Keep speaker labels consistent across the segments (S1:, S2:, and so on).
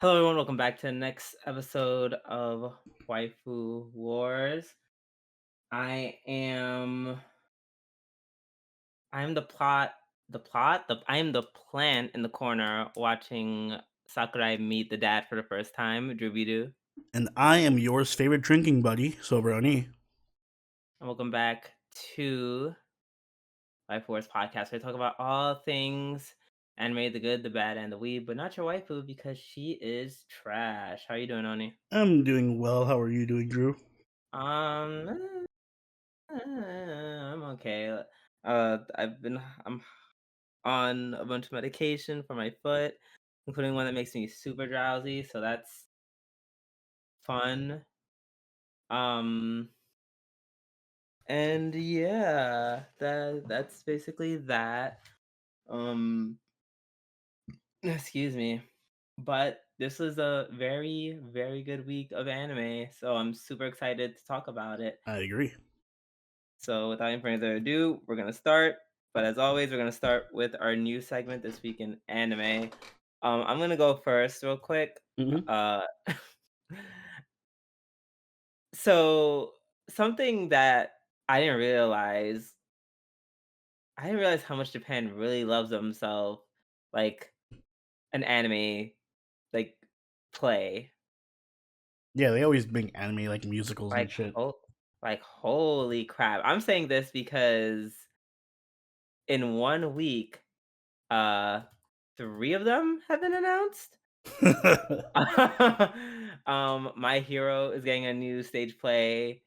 S1: Hello, everyone. Welcome back to the next episode of Waifu Wars. I am, I am I am the plant in the corner watching Sakurai meet the dad for the first time, Drooby-Doo.
S2: And I am yours favorite drinking buddy, Soberoni.
S1: And welcome back to Waifu Wars podcast, where we talk about all things anime, the good, the bad, and the weeb, but not your waifu because she is trash. How you doing, Oni?
S2: I'm doing well. How are you doing, Drew?
S1: Um, I'm okay. I'm on a bunch of medication for my foot, including one that makes me super drowsy, so that's fun. Um, and yeah, that's basically that. Um, excuse me. But this was a very, very good week of anime, so I'm super excited to talk about it.
S2: I agree.
S1: So without any further ado, we're gonna start. But as always, we're gonna start with our new segment this week in anime. I'm gonna go first, real quick.
S2: Hmm.
S1: Uh, so something that I didn't realize, I didn't realize how much Japan really loves themselves, like an anime, like play,
S2: Yeah, they always bring anime like musicals and
S1: like
S2: shit.
S1: like holy crap! I'm saying this because in 1 week, uh, 3 of them have been announced. My Hero is getting a new stage play,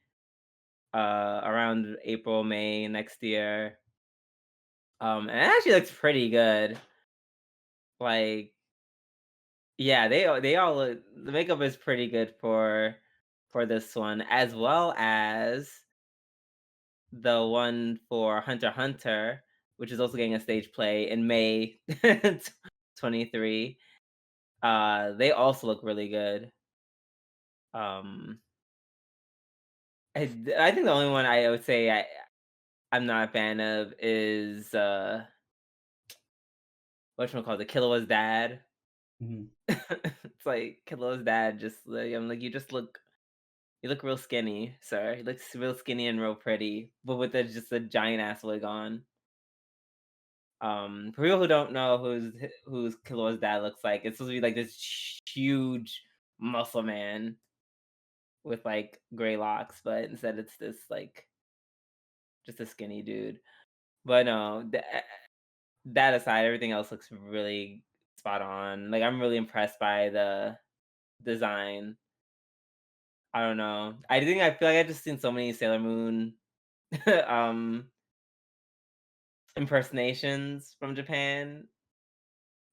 S1: around April, May next year. And it actually looks pretty good. Like, yeah, they all look, the makeup is pretty good for this one, as well as the one for Hunter x Hunter, which is also getting a stage play in May 23. They also look really good. Um, I think the only one I would say I'm not a fan of is whatchamacallit, Killua's dad.
S2: Mhm.
S1: It's like Killua's dad just like I'm like, you look real skinny, sir. He looks real skinny and real pretty, but with just a giant ass wig on. For people who don't know who's Killua's dad looks like, it's supposed to be like this huge muscle man with like gray locks, but instead it's this like just a skinny dude. But no, that aside, everything else looks really spot on. Like, I'm really impressed by the design. I don't know. I feel like I've just seen so many Sailor Moon um impersonations from Japan.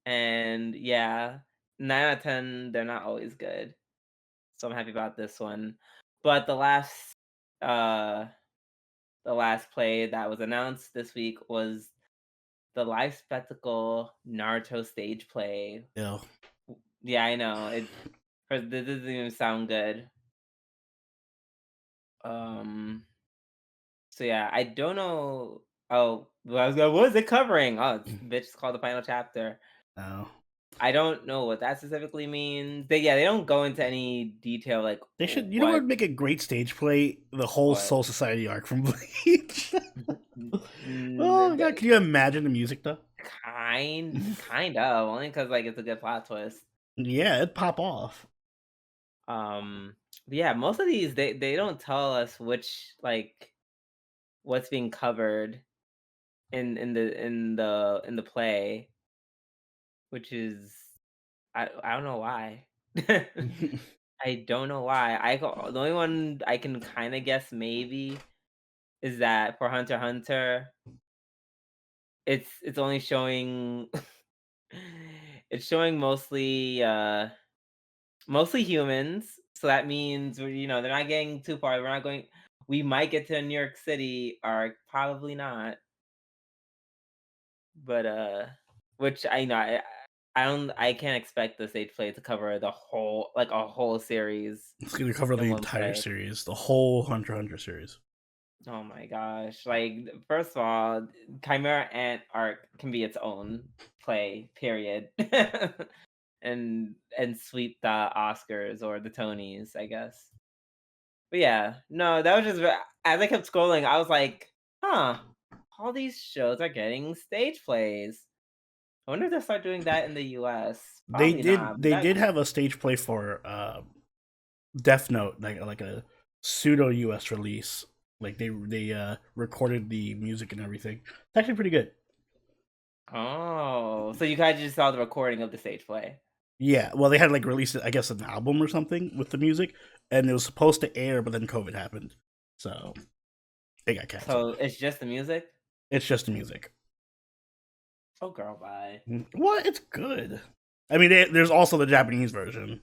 S1: And yeah, 9 out of 10, they're not always good. So I'm happy about this one. But uh the last play that was announced this week was the live spectacle Naruto stage play.
S2: Yeah.
S1: Yeah, I know. This doesn't even sound good. Um, so yeah, I don't know. Oh, well, I was going, what is it covering? Oh, it's called the final chapter.
S2: No.
S1: I don't know what that specifically means. They don't go into any detail like
S2: They should. You know what would make a great stage play? The whole
S1: what.
S2: Soul Society arc from Bleach. Oh my god,
S1: That
S2: can you imagine the music though?
S1: kind of only because like it's a good plot twist.
S2: Yeah, it'd pop off.
S1: But yeah, most of these they don't tell us which like what's being covered in the play, which is I don't know why. I don't know why. The only one I can kind of guess maybe is that for Hunter x Hunter, it's only showing it's showing mostly humans. So that means they're not getting too far. We're not going. We might get to New York City arc, probably not. But which I can't expect the stage play to cover the whole like a whole series
S2: It's gonna cover
S1: in
S2: the
S1: one
S2: entire
S1: play.
S2: series, the whole Hunter x Hunter series.
S1: Oh my gosh. Like, first of all, Chimera Ant arc can be its own play, period. and sweep the Oscars or the Tonys, I guess. But yeah, no, that was just as I kept scrolling, I was like, huh, all these shows are getting stage plays. I wonder if they'll start doing that in the US.
S2: They
S1: Probably
S2: did.
S1: not. But
S2: They did have a stage play for Death Note, like a pseudo US release. Like they recorded the music and everything. It's actually pretty good.
S1: oh, so you guys just saw the recording of the stage play.
S2: Yeah, well, they had like released, I guess, an album or something with the music, and it was supposed to air, but then COVID happened, so it got canceled.
S1: So it's just the music?
S2: It's just the music.
S1: Oh, girl, bye.
S2: What? It's good. I mean, there's also the Japanese version,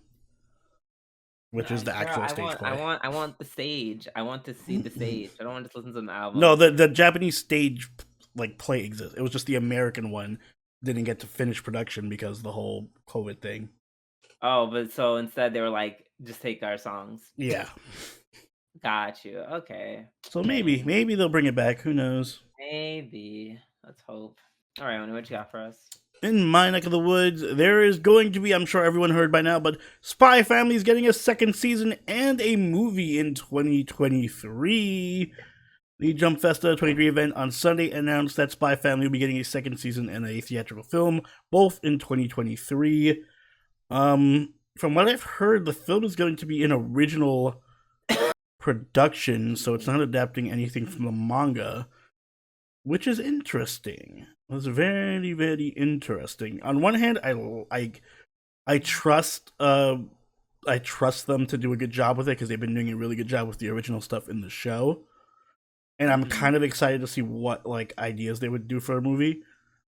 S2: which is the
S1: Girl,
S2: actual stage play.
S1: I want the stage. I want to see the stage. I don't want to listen to the album.
S2: No, the Japanese stage like play exists. It was just the American one didn't get to finish production because of the whole COVID thing.
S1: Oh, but so instead they were like, just take our songs.
S2: Yeah.
S1: Got you. Okay.
S2: So maybe they'll bring it back. Who knows?
S1: Maybe. Let's hope. All right, Oni, what you got for us?
S2: In my neck of the woods, there is going to be, I'm sure everyone heard by now, but Spy Family is getting a second season and a movie in 2023. The Jump Festa 23 event on Sunday announced that Spy Family will be getting a second season and a theatrical film, both in 2023. From what I've heard, the film is going to be an original production, so it's not adapting anything from the manga, which is interesting. It's very, very interesting. On one hand, I trust them to do a good job with it because they've been doing a really good job with the original stuff in the show. And I'm kind of excited to see what like ideas they would do for a movie.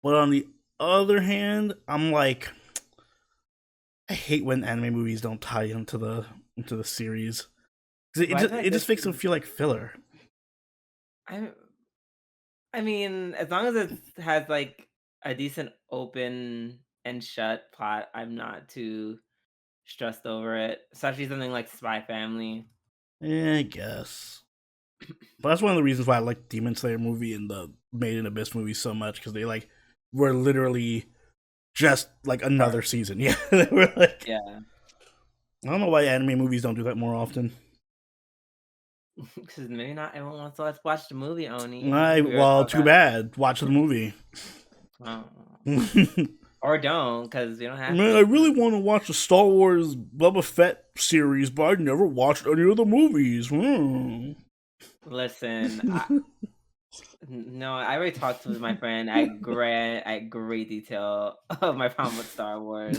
S2: But on the other hand, I'm like, I hate when anime movies don't tie into the series. It just makes them feel like filler.
S1: I mean, as long as it has like a decent open and shut plot, I'm not too stressed over it. Especially something like Spy Family.
S2: Yeah, I guess. But that's one of the reasons why I like Demon Slayer movie and the Made in Abyss movie so much, because they like were literally just like another season. Yeah, they were like.
S1: Yeah.
S2: I don't know why anime movies don't do that more often.
S1: Because maybe not everyone wants to watch the movie, Oni.
S2: Well, too bad. Watch the movie.
S1: Oh. Or don't, because you don't have
S2: Man,
S1: to.
S2: I really want to watch the Star Wars Boba Fett series, but I never watched any of the movies.
S1: Listen, no, I already talked to my friend at great detail of my problem with Star Wars.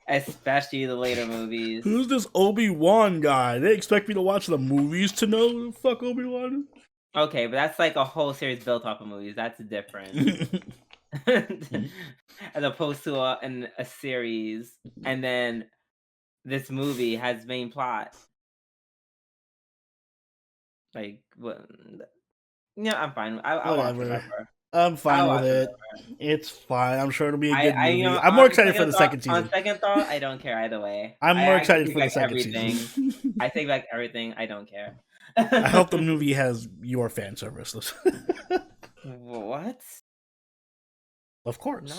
S1: Especially the later movies.
S2: Who's this Obi-Wan guy? They expect me to watch the movies to know who the fuck Obi-Wan is?
S1: Okay, but that's like a whole series built off of movies. That's different. As opposed to a series, and then this movie has main plot. Like, what? Yeah, I'm fine. I'll watch it.
S2: I'm fine with it. It's fine. I'm sure it'll be a good movie.
S1: You know,
S2: I'm more excited for the second season.
S1: On second thought, I don't care either way.
S2: I'm more excited for the second season.
S1: I take back everything. I don't care.
S2: I hope the movie has your fan service.
S1: What?
S2: Of course.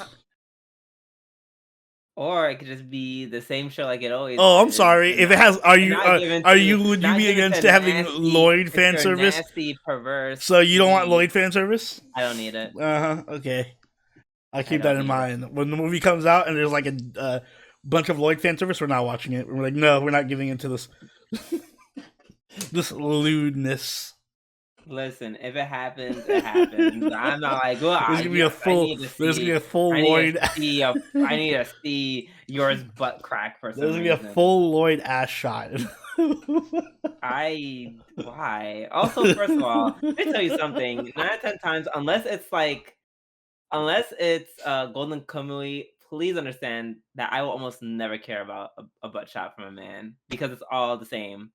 S1: Or it could just be the same show like it always.
S2: Oh, I'm sorry. If it has, would you be against having Lloyd fan service?
S1: Nasty, perverse.
S2: So you don't want Lloyd fan service?
S1: I don't need it.
S2: Okay. I'll keep that in mind. When the movie comes out and there's like a bunch of Lloyd fan service, we're not watching it. We're like, no, we're not giving into this this lewdness.
S1: Listen, if it happens, it happens. I'm not like, well,
S2: there's gonna be a full Lloyd.
S1: I need to see yours butt crack for some reason.
S2: There's gonna be a full Lloyd ass shot.
S1: Why? Also, first of all, let me tell you something. 9 out of 10 times, unless it's Golden Kamui, please understand that I will almost never care about a butt shot from a man because it's all the same,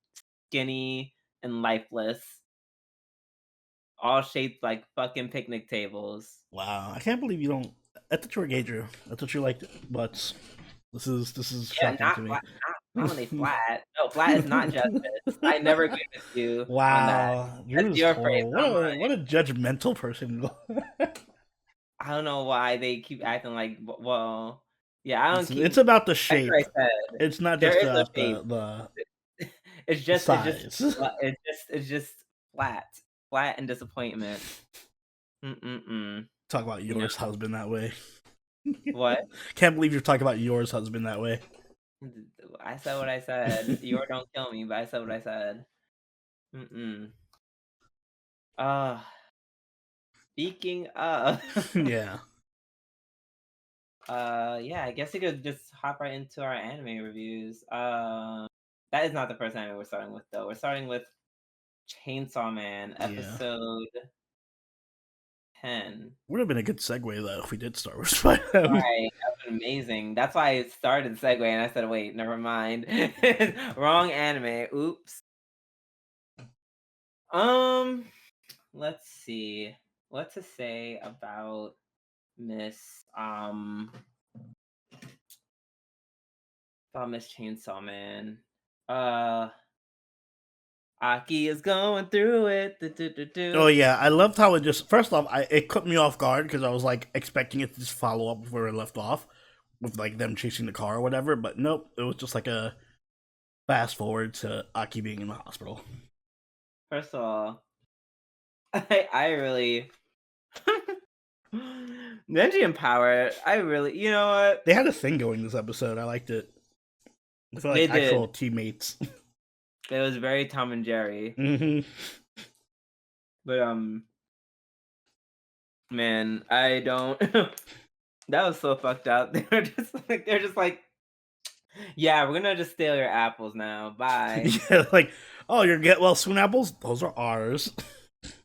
S1: skinny and lifeless. All shaped like fucking picnic tables.
S2: Wow, I can't believe you don't. I thought you were gay, Drew. I thought you liked butts. This is shocking to me.
S1: Not only flat. No, flat is not justice. I never agree with you.
S2: Wow,
S1: That's your phrase.
S2: What a judgmental person.
S1: I don't know why they keep acting like, well, Yeah, I don't
S2: It's
S1: keep.
S2: about the
S1: That's what
S2: shape.
S1: I said.
S2: It's not
S1: There
S2: just
S1: is no
S2: about
S1: shape.
S2: the
S1: It's
S2: the
S1: just it's just
S2: size.
S1: it's just flat. Flat and disappointment. Mm-mm-mm.
S2: Talk about
S1: You know
S2: yours husband that way.
S1: what?
S2: Can't believe you're talking about yours husband that way.
S1: I said what I said. You don't kill me, but I said what I said. Mm-mm. Uh, speaking of,
S2: Yeah.
S1: yeah, I guess we could just hop right into our anime reviews. That is not the first anime we're starting with, though. We're starting with Chainsaw Man,
S2: Yeah.
S1: episode 10.
S2: Would have been a good segue though if we did start with Spy Family.
S1: Right, that's amazing. That's why I started the segue, and I said, "Wait, never mind, wrong anime. Oops." Um, let's see what to say about Miss Miss Chainsaw Man. Uh, Aki is going through it. Do, do, do,
S2: Oh
S1: do.
S2: yeah, I loved how it just. First off, it caught me off guard because I was like expecting it to just follow up where it left off, with like them chasing the car or whatever. But nope, it was just like a fast forward to Aki being in the hospital.
S1: First of all, I really Genji and Power. I really, you know what?
S2: They had a thing going this episode. I liked it. I feel
S1: They
S2: like actual
S1: did.
S2: teammates.
S1: It was very Tom and Jerry.
S2: Hmm.
S1: But man, I don't. That was so fucked up. They're just like, yeah, we're gonna just steal your apples now. Bye.
S2: Yeah, like, oh, you're get well soon apples. Those are ours.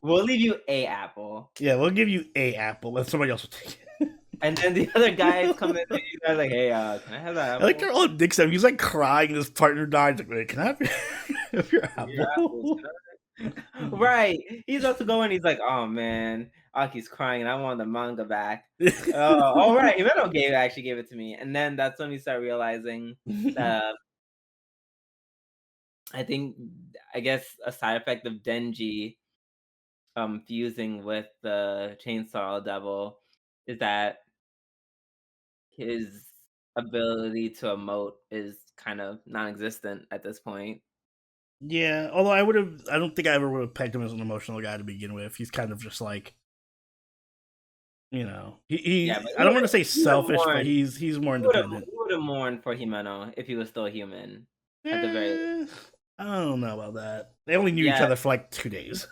S1: We'll leave you a apple.
S2: Yeah, we'll give you a apple, and somebody else will take it.
S1: And then the other guys come in and you guys like, hey, can I have that
S2: I like
S1: apple?
S2: they're all dicks at him. He's like crying. His partner died. He's like, wait, can I have have your
S1: Your apples.
S2: apple?
S1: Right. He's about to go in. He's like, oh man, Aki's crying and I want the manga back. All right. Himeno actually gave it to me. And then that's when we start realizing that I guess a side effect of Denji fusing with the Chainsaw Devil is that his ability to emote is kind of non-existent at this point.
S2: Yeah, although I don't think I ever would have pegged him as an emotional guy to begin with. He's kind of just like,
S1: Yeah, but
S2: I don't want to say
S1: he would have
S2: selfish, but
S1: mourned.
S2: he's more
S1: He would have
S2: independent.
S1: mourned for Himeno if he was still human, at the very least.
S2: Eh, I don't know about that. They only knew each
S1: Yeah,
S2: other for like 2 days.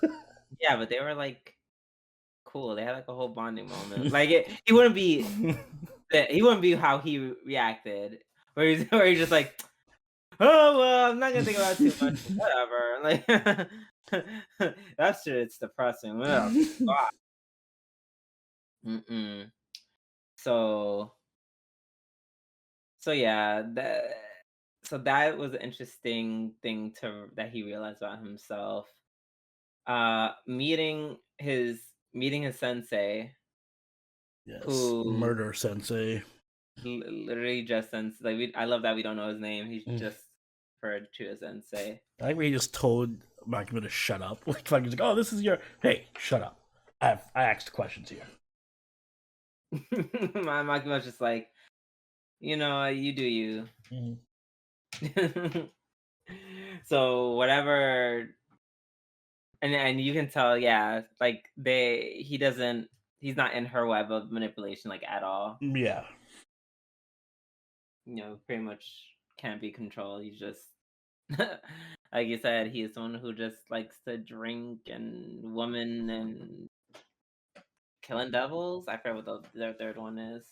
S1: yeah, but they were like cool. They had like a whole bonding moment. Like he wouldn't be how he reacted, where he's just like, oh well, I'm not gonna think about it too much. Whatever. Like that shit's depressing. Well, God. Mm-mm. So yeah, that was an interesting thing that he realized about himself. Meeting his sensei,
S2: Yes,
S1: who
S2: murder sensei.
S1: literally just I love that we don't know his name. He's
S2: Mm.
S1: just referred to as sensei.
S2: I like when he just told Makima to shut up. Like, he's like, oh, this is your. Hey, shut up. I asked questions here.
S1: My Makima's just like, you do you.
S2: Mhm.
S1: So whatever, and you can tell, yeah, like he's not in her web of manipulation like at all.
S2: Yeah.
S1: Pretty much can't be controlled. He's just like you said, he is someone who just likes to drink and woman and killing devils. I forget what their third one is.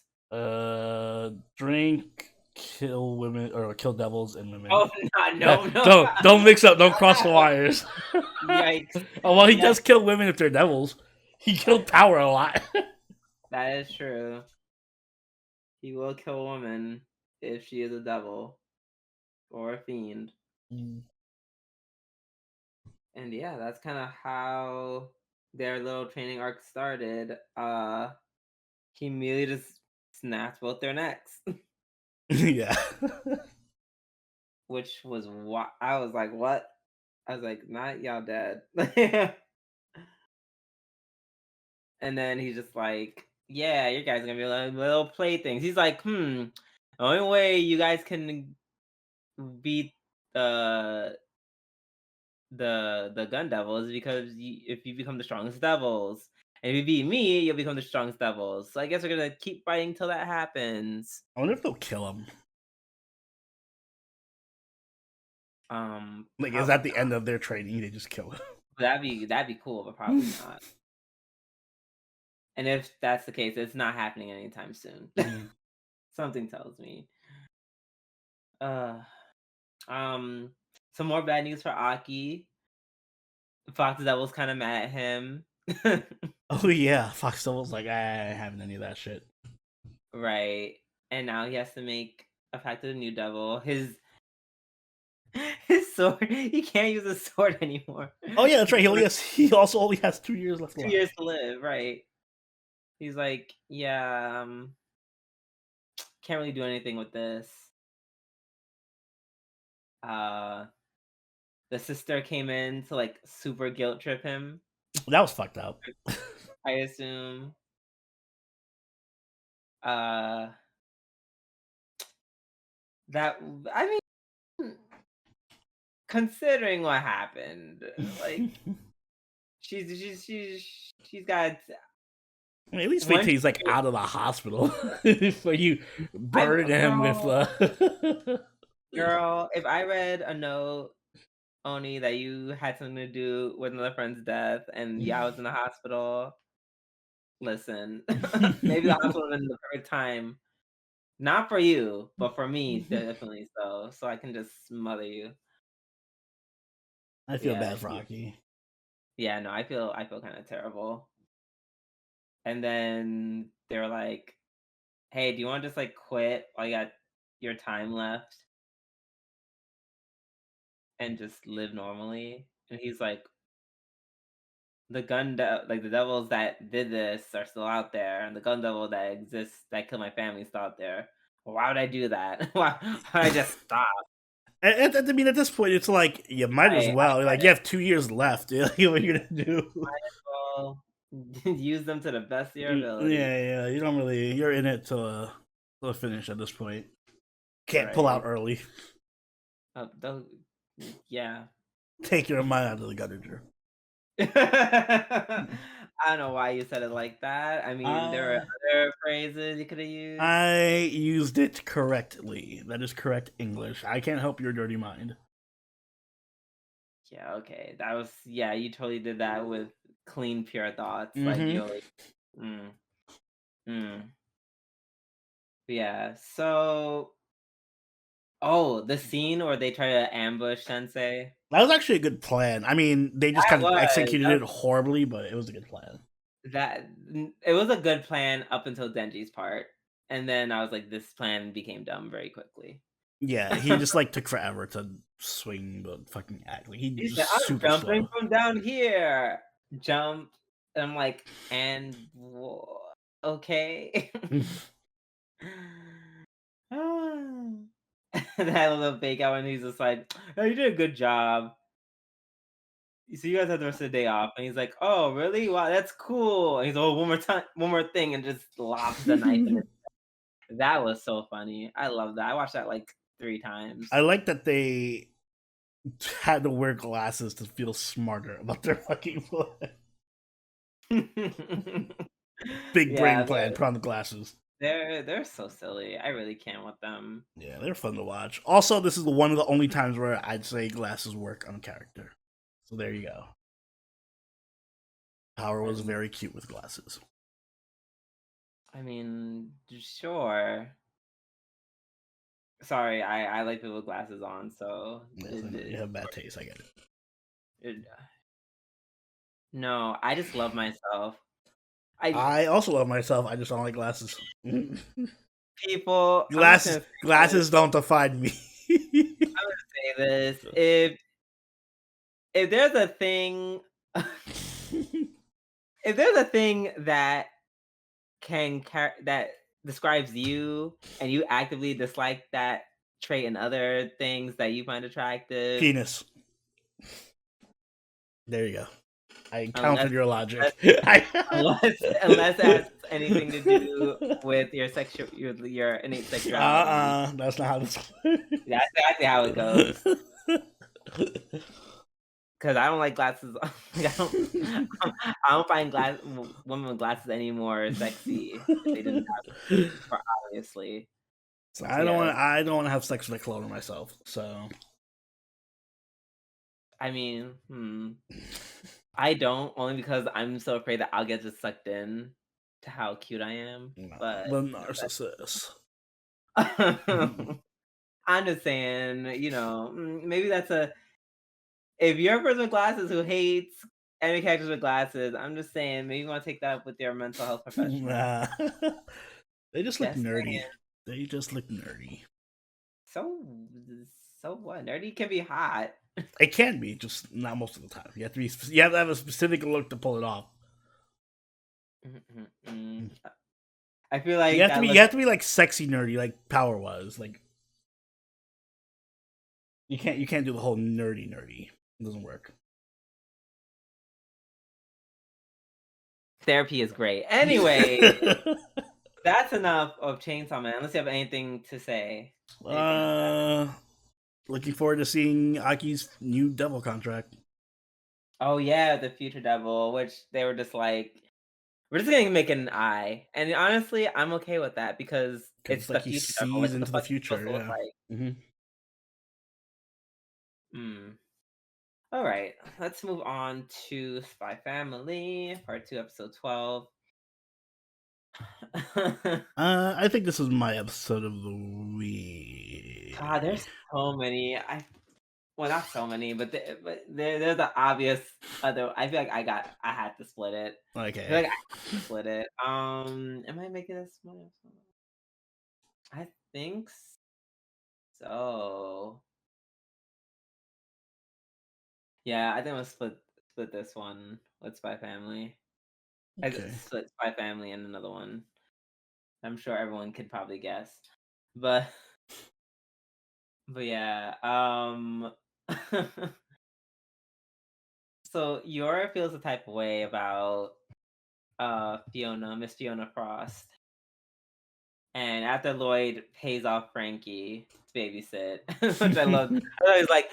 S2: Drink, kill women, or kill devils and women.
S1: Oh no,
S2: Don't mix up. Don't cross the wires.
S1: Yikes!
S2: Oh well, he
S1: Yes,
S2: does kill women if they're devils. He killed Power a lot.
S1: that is true. He will kill a woman if she is a devil or a fiend. And yeah, that's kind of how their little training arc started. He immediately just snapped both their necks,
S2: Yeah.
S1: which was what I was like, what? I was like, not y'all dead. And then he's just like, yeah, you guys are gonna be like little playthings. He's like, The only way you guys can beat the gun devils is because if you become the strongest devils. And if you beat me, you'll become the strongest devils. So I guess we're gonna keep fighting till that happens.
S2: I wonder if they'll kill him. Like, is
S1: Probably
S2: at the end of their training, they just kill him?
S1: that'd be cool, but probably not. And if that's the case, it's not happening anytime soon. Something tells me. Some more bad news for Aki. Fox Devil's kind of mad at him.
S2: Oh yeah, Fox Devil's like, I ain't having any of that shit.
S1: Right. And now he has to make a pact with the new devil. His sword, he can't use his sword anymore.
S2: Oh yeah, that's right. He also only has 2 years left.
S1: 2 years to live, right? He's like, yeah, can't really do anything with this. The sister came in to like super guilt trip him.
S2: That was fucked up.
S1: I assume. That I mean, considering what happened, like she's got.
S2: I mean, at least wait till he's like out of the hospital before you burden him with
S1: Girl, if I read a note, Oni, that you had something to do with another friend's death, and I was in the hospital. Listen, maybe the hospital was in the perfect time. Not for you, but for me, definitely so. So I can just smother you.
S2: I feel bad for Aki.
S1: Yeah, no, I feel kind of terrible. And then they're like, "Hey, do you want to just like quit while you got your time left and just live normally?" And he's like, "The like the devils that did this are still out there, and the gun devil that exists that killed my family is still out there. Well, why would I do that? Why would I just stop?"
S2: I mean, at this point, it's like you might as well. Like, you have 2 years left. What are you gonna do?
S1: Might as well use them to the best of your ability.
S2: Yeah. You don't really. You're in it to the finish at this point. Can't pull out early.
S1: Yeah.
S2: Take your mind out of the gutter.
S1: I don't know why you said it like that. I mean, there were other phrases you could have used.
S2: I used it correctly. That is correct English. I can't help your dirty mind.
S1: Yeah, okay. That was you totally did that with clean, pure thoughts. Like you always. Yeah. So the scene where they try to ambush Sensei.
S2: That was actually a good plan. I mean, they just kind of executed it horribly, but it was a good plan.
S1: It was a good plan up until Denji's part. And then I was like, this plan became dumb very quickly.
S2: Yeah, he just like took forever to swing the fucking act. Like, he
S1: said, "I'm
S2: super
S1: jumping
S2: slow.
S1: from down here." Jump. And I'm like, okay. That little fake out when he's just like, "Oh, you did a good job. So you guys have the rest of the day off." And he's like, "Oh, really? Wow, that's cool." And he's like, "Oh, one more thing," and just lobs the knife in his head. That was so funny. I love that. I watched that like 3 times.
S2: I like that they had to wear glasses to feel smarter about their fucking plan. Big brain plan. Put on the glasses.
S1: They're so silly. I really can't with them.
S2: Yeah, they're fun to watch. Also, this is one of the only times where I'd say glasses work on a character. So there you go. Power was very cute with glasses.
S1: I mean, sure. Sorry, I like people with glasses on, so
S2: you have bad taste. I get it.
S1: No, I just love myself.
S2: I also love myself. I just don't like glasses.
S1: People,
S2: glasses don't define me.
S1: I'm gonna say this: if there's a thing, if there's a thing that that describes you, and you actively dislike that trait and other things that you find attractive,
S2: penis. There you go. I countered your logic.
S1: Unless it has anything to do with your innate sexuality.
S2: That's not how this
S1: That's exactly how it goes. Because I don't like glasses. I don't find women with glasses anymore sexy. They didn't have before, obviously.
S2: So
S1: So
S2: I don't
S1: yeah,
S2: want. I don't want to have sex with a clone of myself. So
S1: I mean, I don't, only because I'm so afraid that I'll get just sucked in to how cute I am. But
S2: the narcissist.
S1: I'm just saying, maybe that's if you're a person with glasses who hates anime characters with glasses, I'm just saying maybe you want to take that up with your mental health professional.
S2: Nah. They just look
S1: Just
S2: nerdy.
S1: saying.
S2: They just look nerdy.
S1: So what? Nerdy can be hot.
S2: It can be, just not most of the time. You have to be. You have to have a specific look to pull it off.
S1: I feel like
S2: You have to be. You have to be like sexy nerdy, like Power was. Like you can't. You can't do the whole nerdy. It doesn't work.
S1: Therapy is great. Anyway, that's enough of Chainsaw Man. Unless you have anything to say.
S2: Looking forward to seeing Aki's new Devil contract.
S1: Oh yeah, the Future Devil, which they were just like, we're just gonna make an eye, and honestly, I'm okay with that because it's
S2: like
S1: the
S2: he
S1: Future Devil.
S2: sees
S1: What
S2: into
S1: the
S2: the
S1: fuck is it supposed
S2: future.
S1: to look
S2: Yeah.
S1: like? All right, let's move on to Spy Family, Part 2, Episode 12.
S2: I think this is my episode of the week.
S1: God, there's so many. Well, not so many, but there's the obvious other. I feel like I had to split it.
S2: Okay.
S1: I feel like I had to split it. Am I making this one? I think so. Yeah, I think I'll split this one with Spy Family. I
S2: Okay.
S1: split Spy Family and another one. I'm sure everyone could probably guess, but yeah. So Yora feels a type of way about Miss Fiona Frost. And after Lloyd pays off Frankie to babysit, which I love. He's like,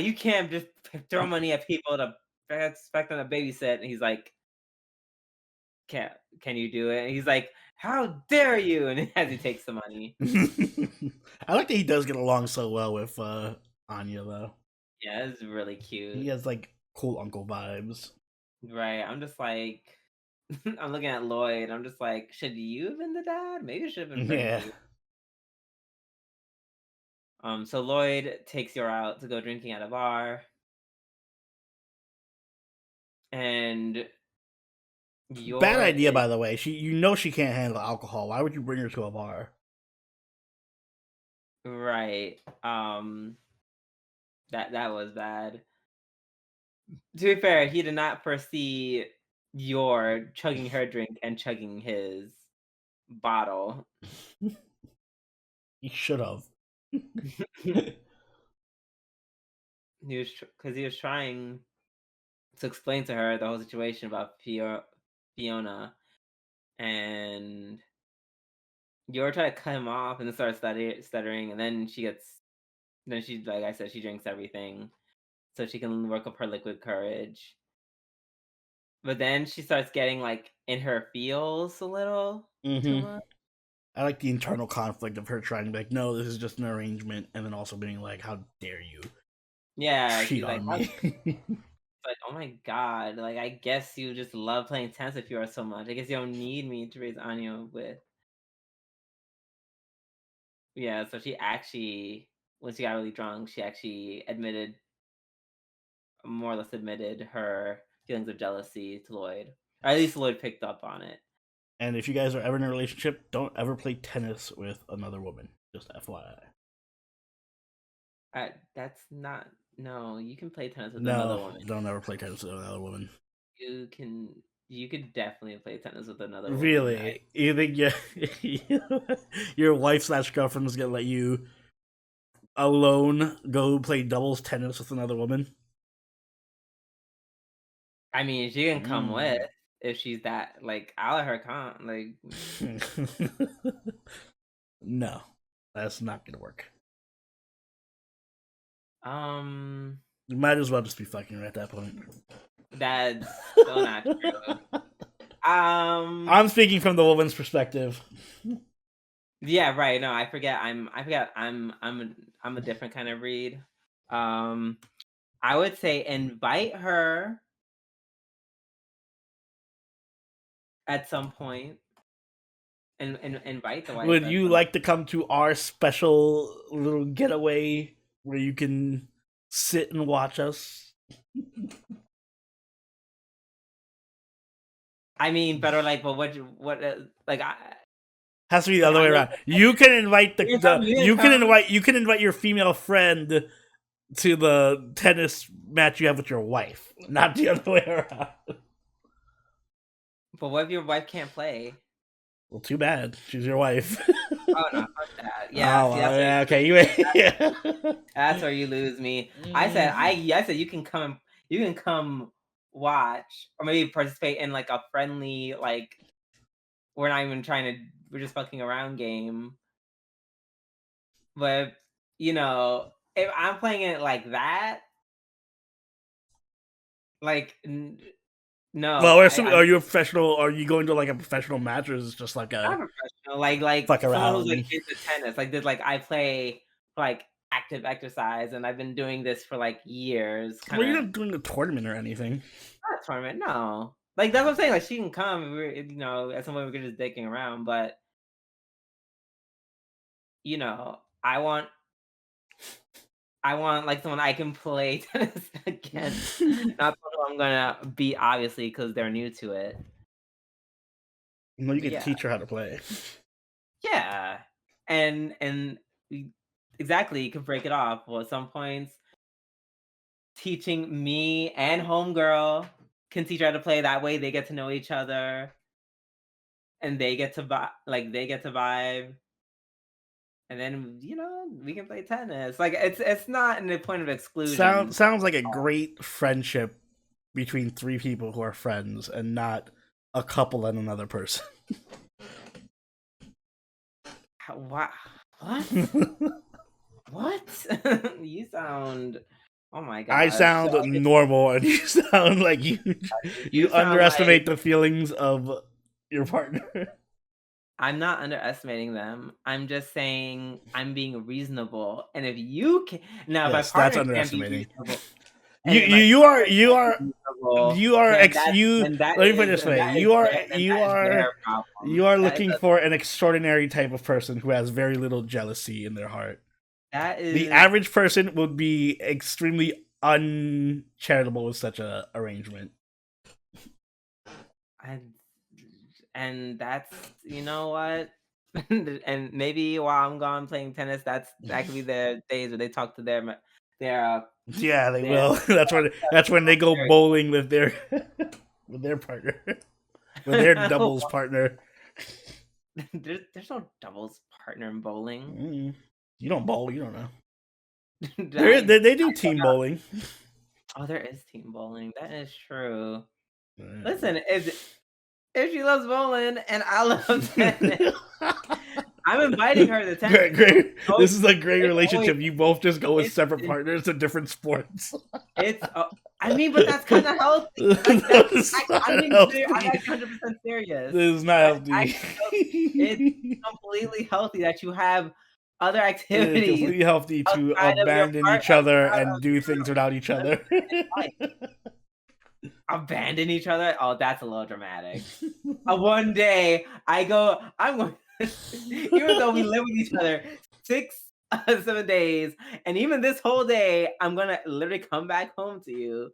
S1: you can't just throw money at people to expect them to babysit. And he's like, can you do it? And he's like, how dare you? And as he takes the money.
S2: I like that he does get along so well with Anya, though.
S1: Yeah, it's really cute.
S2: He has like cool uncle vibes.
S1: Right. I'm just like, I'm looking at Lloyd. I'm just like, should you have been the dad? Maybe it should have been Frankie. Yeah. So Lloyd takes Yor out to go drinking at a bar. And
S2: bad idea, by the way. She can't handle alcohol. Why would you bring her to a bar?
S1: Right. That was bad. To be fair, he did not foresee Yor chugging her drink and chugging his bottle.
S2: He should have.
S1: He was trying to explain to her the whole situation about Fiona, and Yor tried to cut him off and then started stuttering, and then she like I said, she drinks everything so she can work up her liquid courage. But then she starts getting like in her feels a little too much.
S2: I like the internal conflict of her trying to be like, no, this is just an arrangement, and then also being like, how dare you?
S1: Yeah,
S2: cheat on me.
S1: Like, oh my god, like I guess you just love playing tennis with Yor so much. I guess you don't need me to raise Anya with. Yeah, so she actually, when she got really drunk, she actually more or less admitted her feelings of jealousy to Lloyd. Or at least Lloyd picked up on it.
S2: And if you guys are ever in a relationship, don't ever play tennis with another woman. Just FYI.
S1: That's not. No, you can play tennis with another woman.
S2: Don't ever play tennis with another woman.
S1: You could definitely play tennis with another woman.
S2: Really? You think your wife/girlfriend is gonna let you alone go play doubles tennis with another woman?
S1: I mean, she can come with
S2: Mm.
S1: if she's that like I'll let her come. Like
S2: No, that's not gonna work.
S1: um
S2: You might as well just be fucking her at that point.
S1: that's still not true.
S2: I'm speaking from the woman's perspective.
S1: Yeah, right. No, I'm a different kind of read. Um I would say invite her at some point and invite the wife
S2: Would
S1: at
S2: you
S1: some.
S2: like to come to our special little getaway where you can sit and watch us?
S1: I mean, better like, but what like
S2: Has to be the
S1: like
S2: other way
S1: I'm
S2: around. You can invite
S1: you're telling me you gonna come.
S2: you can invite your female friend to the tennis match you have with your wife, not the other way around.
S1: But what if your wife can't play?
S2: Well, too bad. She's your wife.
S1: Oh no, fuck that. Yeah,
S2: Oh,
S1: see
S2: well, yeah, okay. Yeah.
S1: that's where you lose me. I said you can come watch or maybe participate in like a friendly like we're not even trying to we're just fucking around game. But if I'm playing it like that, like no,
S2: Well,
S1: I'm
S2: are you a professional? Are you going to like a professional match, or is it just like
S1: not
S2: a
S1: professional. Like
S2: fuck
S1: someone who's like
S2: around?
S1: into tennis. Like did like I play like active exercise and I've been doing this for like years, kind
S2: Well, you're
S1: of
S2: not doing a tournament or anything.
S1: not a tournament, no. Like that's what I'm saying. Like she can come. And at some point we're just dicking around, but I want like someone I can play tennis against, not someone I'm gonna beat obviously because they're new to it.
S2: No, you
S1: But
S2: can
S1: yeah,
S2: teach her how to play.
S1: yeah, and exactly you can break it off. Well, at some points, teaching me and homegirl can teach her how to play. That way, they get to know each other and they get to vibe. And then we can play tennis. Like it's not in the point of exclusion.
S2: Sounds like a great friendship between three people who are friends, and not a couple and another person.
S1: What? What? What? You sound. Oh my
S2: I
S1: gosh.
S2: sound normal, and you sound like you
S1: You sound like
S2: underestimate the feelings of your partner.
S1: I'm not underestimating them. I'm just saying I'm being reasonable. And if you can now, if my
S2: Yes, that's
S1: partner can't be
S2: underestimating.
S1: reasonable, and if my partner can't be reasonable, then that
S2: let me put it
S1: is
S2: this way.
S1: then that is their
S2: You
S1: problem.
S2: are
S1: That is
S2: looking for an extraordinary type of person who has very little jealousy in their heart.
S1: that
S2: The
S1: is
S2: average person would be extremely uncharitable with such a arrangement.
S1: and that's what. And maybe while I'm gone playing tennis, that could be the days where they talk to their
S2: Yeah, they
S1: their
S2: will. That's when they go bowling with their with their partner, with their doubles partner.
S1: There's no doubles partner in bowling.
S2: You don't bowl, you don't know. They do
S1: I
S2: team bowling.
S1: Oh, there is team bowling. That is true.
S2: Yeah.
S1: Listen, if she loves bowling and I love tennis, I'm inviting her to tennis.
S2: Great.
S1: So
S2: This is a great
S1: it's
S2: relationship. You both just go with
S1: it's
S2: separate partners to different sports.
S1: I mean, but that's kind of healthy. Like I'm being serious. I'm actually 100% serious.
S2: This is not healthy.
S1: It's completely healthy that you have other
S2: It is
S1: activities
S2: completely healthy to
S1: outside of your
S2: abandon each other and do
S1: outside
S2: things without each other.
S1: abandon each other. Oh, that's a little dramatic. One day I'm going even though we live with each other 7 days, and even this whole day, I'm gonna literally come back home to you.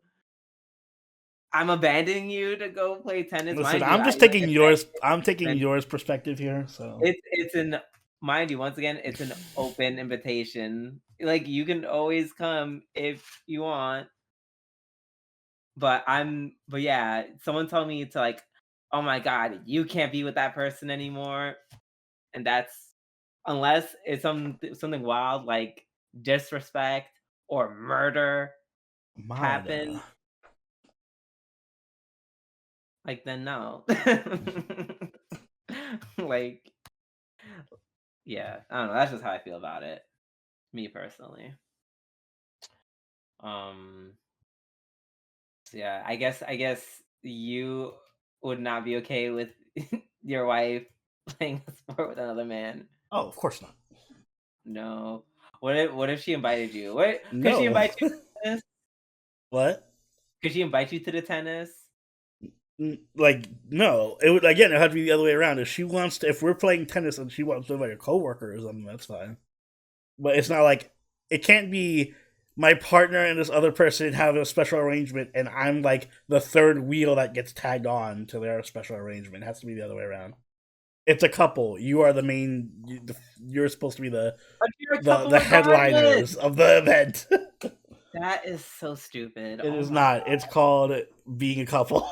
S1: I'm abandoning you to go play tennis.
S2: Listen,
S1: Mind you,
S2: I'm just taking yours. I'm taking yours perspective here. So
S1: it's an mind you, once again, it's an open invitation. Like you can always come if you want. But yeah, someone told me to like, oh my god, you can't be with that person anymore. And that's unless it's something wild like disrespect or murder happen. Like, then no. Like, yeah, I don't know, that's just how I feel about it, me personally. Um, so yeah, I guess you would not be okay with your wife playing a sport with another man.
S2: Oh, of course not.
S1: No. What if she invited you? What could she
S2: No.
S1: invite you to tennis?
S2: What?
S1: Could she invite you to the tennis?
S2: Like, no. It would again. It had to be the other way around. If she wants to, if we're playing tennis and she wants to invite a coworker or something, that's fine. But it's not like it can't be my partner and this other person have a special arrangement, and I'm like the third wheel that gets tagged on to their special arrangement. It has to be the other way around. It's a couple. You are the main. You're supposed to be the
S1: But you're a
S2: the
S1: couple
S2: the
S1: regardless.
S2: headliners of the event.
S1: That is so stupid.
S2: It
S1: Oh
S2: is
S1: my
S2: not. It's
S1: god.
S2: called being a couple.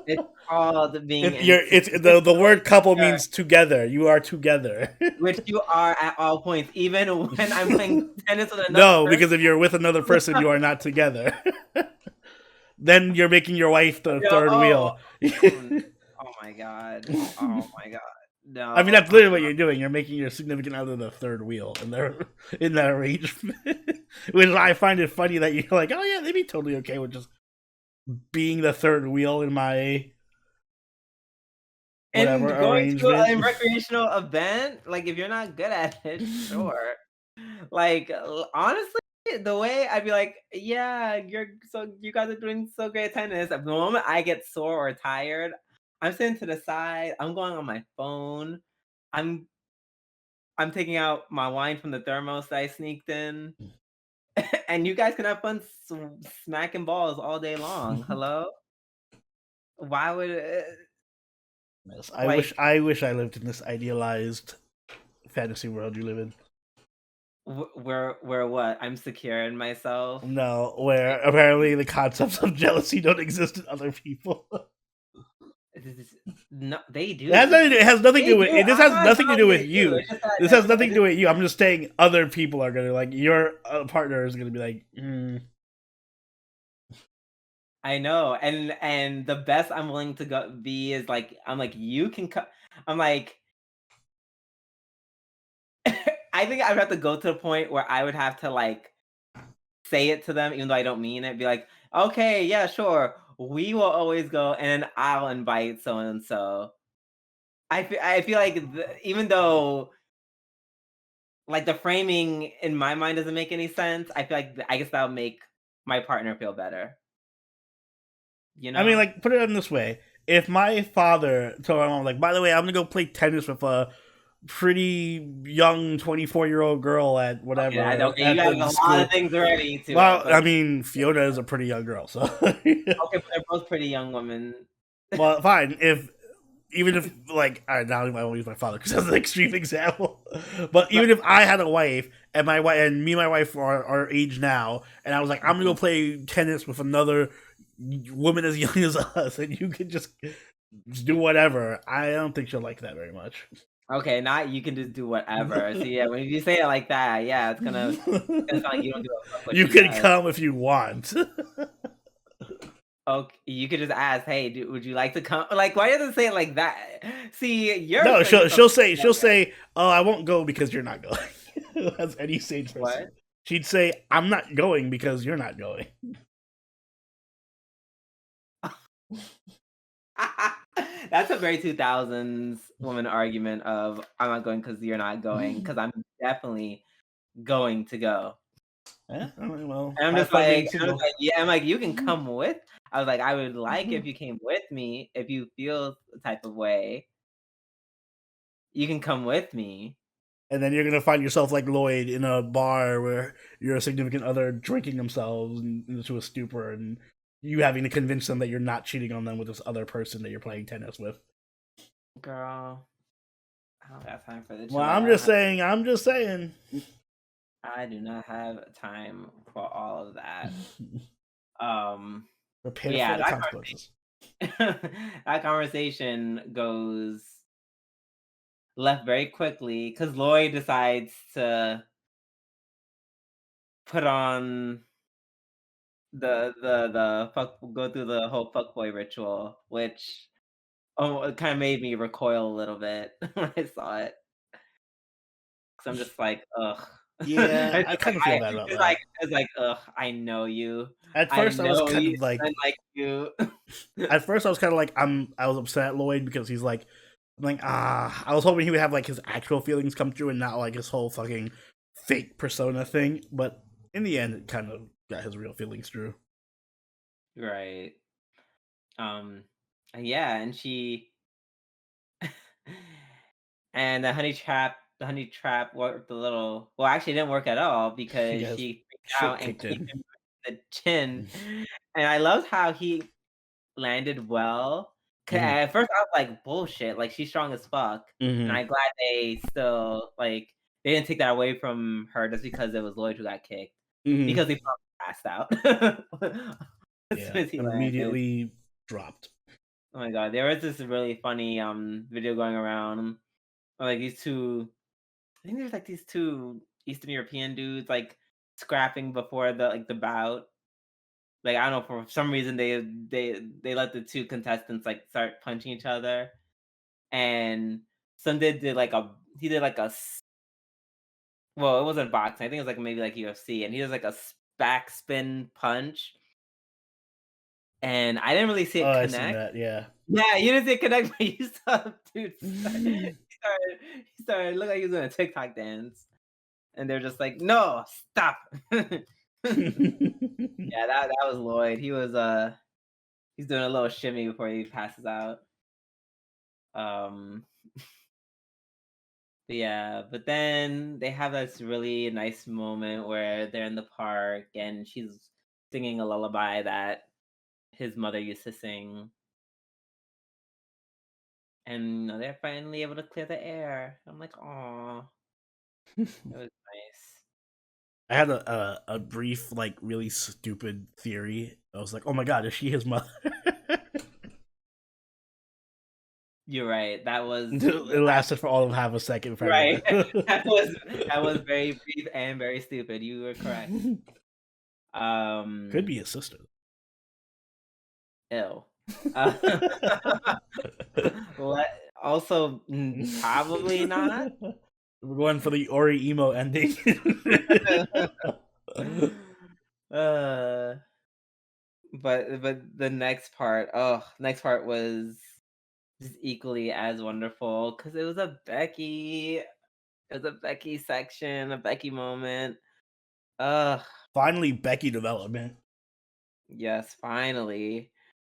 S1: It's called being
S2: It,
S1: in
S2: you're, it's
S1: which
S2: the word couple
S1: you're
S2: means together. You are together.
S1: which you are at all points, even when I'm playing tennis with another
S2: No,
S1: person.
S2: because if you're with another person, you are not together. Then you're making your wife the
S1: Yo,
S2: third wheel.
S1: oh my god. Oh my god.
S2: I mean,
S1: No.
S2: that's literally what you're doing. You're making your significant other the third wheel in that arrangement. Which I find it funny that you're like, oh yeah, they'd be totally okay with just being the third wheel in my whatever
S1: And going to a
S2: arrangement.
S1: recreational event, like, if you're not good at it, sure. Like, honestly, the way I'd be like, "Yeah, you guys are doing so great at tennis." The moment I get sore or tired, I'm sitting to the side, I'm going on my phone, I'm I'm taking out my wine from the thermos that I sneaked in, and you guys can have fun smacking balls all day long. Hello? Why would
S2: Yes,
S1: like,
S2: I wish I lived in this idealized fantasy world you live in.
S1: where what? I'm secure in myself.
S2: No, where apparently the concepts of jealousy don't exist in other people.
S1: No, they
S2: It has
S1: do.
S2: nothing. It has nothing to
S1: They
S2: do with.
S1: do.
S2: This
S1: I'm
S2: has
S1: not
S2: nothing to
S1: telling
S2: do
S1: you
S2: with
S1: they do.
S2: you.
S1: It's just that
S2: This
S1: I
S2: has
S1: just I
S2: nothing to
S1: just
S2: do with you. I'm just saying other people are gonna like your partner is gonna be like.
S1: I know, and the best I'm willing to go be is like I'm like you can cut. I'm like I think I'd have to go to the point where I would have to like say it to them, even though I don't mean it. Be like, okay, yeah, sure, we will always go, and I'll invite so and so. I feel like even though like the framing in my mind doesn't make any sense, I feel like I guess that'll make my partner feel better. You
S2: I mean,
S1: know?
S2: like, put it in this way: if my father told my mom, like, by the way, I'm gonna go play tennis with a pretty young 24-year-old girl at
S1: Okay,
S2: whatever
S1: okay, you
S2: at
S1: got
S2: the
S1: a lot of
S2: school.
S1: things ready to it,
S2: Well,
S1: but
S2: I mean, Fiona is a pretty young girl, so.
S1: okay, but they're both pretty young women.
S2: Well, fine. If even if like now I won't use my father because that's an extreme example. But
S1: But
S2: even if I had a wife and my wife and me and my wife are our age now, and I was like, I'm gonna go
S1: mhm.
S2: play tennis with another woman as young as us, and you can just do whatever. I don't think she'll like that very much.
S1: Okay, not you can just do whatever. So yeah, when you say it like that, yeah, it's gonna sound like you don't give a fuck what
S2: You
S1: she
S2: can
S1: does.
S2: come if you want.
S1: Okay, you could just ask, "Hey, would you like to come?" Like, why does it say it like that? See, you're
S2: No,
S1: putting yourself
S2: she'll
S1: together.
S2: say, "Oh, I won't go because you're not going." As any sane person,
S1: What?
S2: she'd say, "I'm not going because you're not going."
S1: That's a very 2000s woman argument of I'm not going because you're not going because I'm definitely going to go.
S2: Yeah, well,
S1: And
S2: have fun being
S1: I'm just
S2: single.
S1: like, yeah, I'm like, you can come with. I was like, I would like if you came with me if you feel the type of way. You can come with me.
S2: And then you're gonna find yourself like Lloyd in a bar where your significant other drinking themselves into a stupor, and you having to convince them that you're not cheating on them with this other person that you're playing tennis with.
S1: Girl, I don't have time for this
S2: Well,
S1: shit right now.
S2: I'm just saying.
S1: I do not have time for all of that. Um, but
S2: Prepare for
S1: yeah,
S2: the consequences.
S1: that conversation goes left very quickly because Lloyd decides to put on the fuck go through the whole fuckboy ritual, which Oh, it kind of made me recoil a little bit when I saw it. Cause I'm just like, ugh.
S2: Yeah, I kind of feel bad about that.
S1: It's like, ugh, I know you.
S2: At
S1: I
S2: first, I was
S1: know
S2: kind
S1: you,
S2: of like,
S1: unlike you.
S2: at first, I was kind of like, I was upset at Lloyd because he's like, I'm like, I was hoping he would have like his actual feelings come through and not like his whole fucking fake persona thing. But in the end, it kind of got his real feelings through.
S1: Right. Um, yeah, and she and the honey trap worked a little well, actually it didn't work at all because
S2: Yes,
S1: she freaked
S2: shit
S1: out and
S2: kicked
S1: kicked
S2: in.
S1: him in the chin, and I loved how he landed well. 'Cause
S2: Hmm.
S1: at first I was like, "Bullshit," like, she's strong as fuck, and
S2: Hmm.
S1: I'm glad they still, like, they didn't take that away from her just because it was Lloyd who got kicked,
S2: Hmm.
S1: because he probably passed out as soon
S2: Yeah,
S1: as he landed.
S2: immediately dropped.
S1: Oh my god, there was this really funny, video going around, like, these 2 I think there's, like, these 2 Eastern European dudes, like, scrapping before the bout. Like, I don't know, for some reason, they let the 2 contestants, like, start punching each other, and some did, like, a he did, like, a s well, it wasn't boxing, I think it was, like, maybe, like, UFC, and he does, like, a back spin punch, and I didn't really see
S2: Oh,
S1: it
S2: I seen
S1: connect.
S2: that. Yeah.
S1: Yeah, you didn't see it connect, but you saw dude he started looked like he was doing a TikTok dance, and they're just like, "No, stop." Yeah, that was Lloyd. He's doing a little shimmy before he passes out. Um, yeah, but then they have this really nice moment where they're in the park and she's singing a lullaby that his mother used to sing, and they're finally able to clear the air. I'm like, "Aw, it was nice."
S2: I had a brief, like, really stupid theory. I was like, "Oh my god, is she his mother?"
S1: You're right. That was
S2: It lasted for all of half a second for
S1: right.
S2: everyone.
S1: That was very brief and very stupid. You were correct.
S2: Could
S1: Um,
S2: be his sister.
S1: Ill. Uh, what also, probably not.
S2: We're going for the Ori emo ending.
S1: Uh, but the next part was just equally as wonderful because it was a Becky section, a Becky moment. Ugh,
S2: Finally, Becky development.
S1: yes, finally.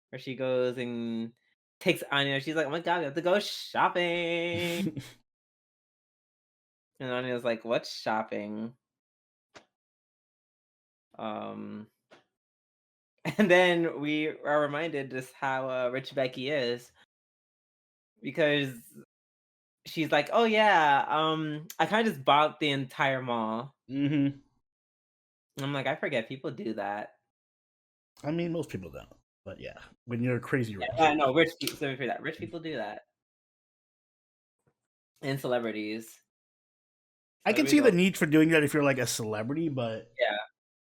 S1: Where she goes and takes Anya, she's like, "Oh my god, we have to go shopping." And Anya's like, "What's shopping?" Um, and then we are reminded just how, rich Becky is because she's like, "Oh yeah, I kinda just bought the entire mall."
S2: Hmm.
S1: And I'm like, "I forget people do that."
S2: I mean, most people don't, but yeah, when you're crazy rich.
S1: Yeah, no, rich people sorry for that. Rich people do that. And celebrities.
S2: I can see
S1: Celebrities
S2: the
S1: also
S2: need for doing that if you're like a celebrity, but
S1: yeah,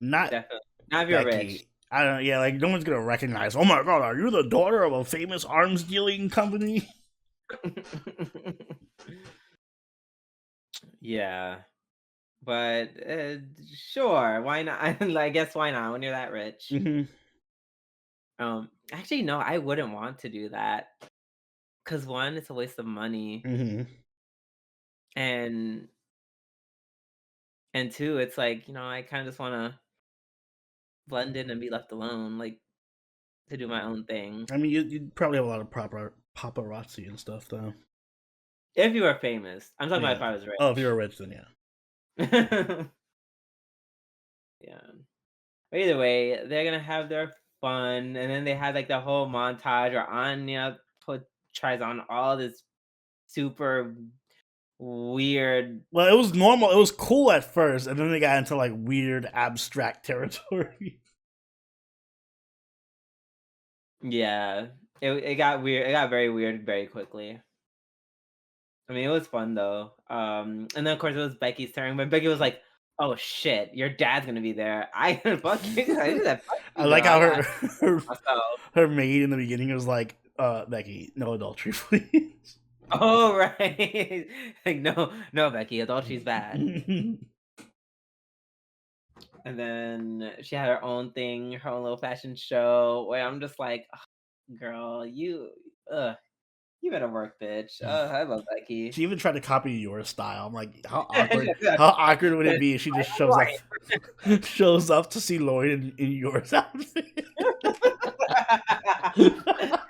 S2: not
S1: definitely. Not if you're rich.
S2: Becky. I don't. Yeah, like no one's gonna recognize. Oh my god, are you the daughter of a famous arms dealing company?
S1: Yeah. But, sure, why not? I guess why not when you're that rich?
S2: Hmm.
S1: Actually, no, I wouldn't want to do that. Cause 1, it's a waste of money,
S2: Hmm.
S1: and 2, it's like, I kinda just wanna blend in and be left alone, like, to do my own thing.
S2: I mean, you'd probably have a lot of proper paparazzi and stuff, though.
S1: If you were famous. I'm talking about
S2: Yeah.
S1: if I was
S2: Oh, if you're
S1: rich.
S2: rich, then yeah.
S1: Yeah. But either way, they're gonna have their fun, and then they had, like, the whole montage where Anya tries on all this super weird.
S2: Well, it was normal. It was cool at first, and then they got into like weird abstract territory.
S1: Yeah. It got weird. It got very weird very quickly. I mean, it was fun though. And then of course it was Becky's turn, but Becky was like, "Oh shit, your dad's gonna be there. I fuck you. I did that. Fuck
S2: I
S1: you,
S2: like
S1: girl.
S2: how
S1: I got
S2: her
S1: myself."
S2: her maid in the beginning was like, Becky, no adultery, please.
S1: Oh, right. Like, no, Becky, adultery's bad. And then she had her own thing, her own little fashion show where I'm just like, "Ugh, girl, ugh, you better work, bitch." I love Becky.
S2: She even tried to copy your style. I'm like, how awkward? How awkward would it be if she just shows up, shows up to see Lloyd in your outfit?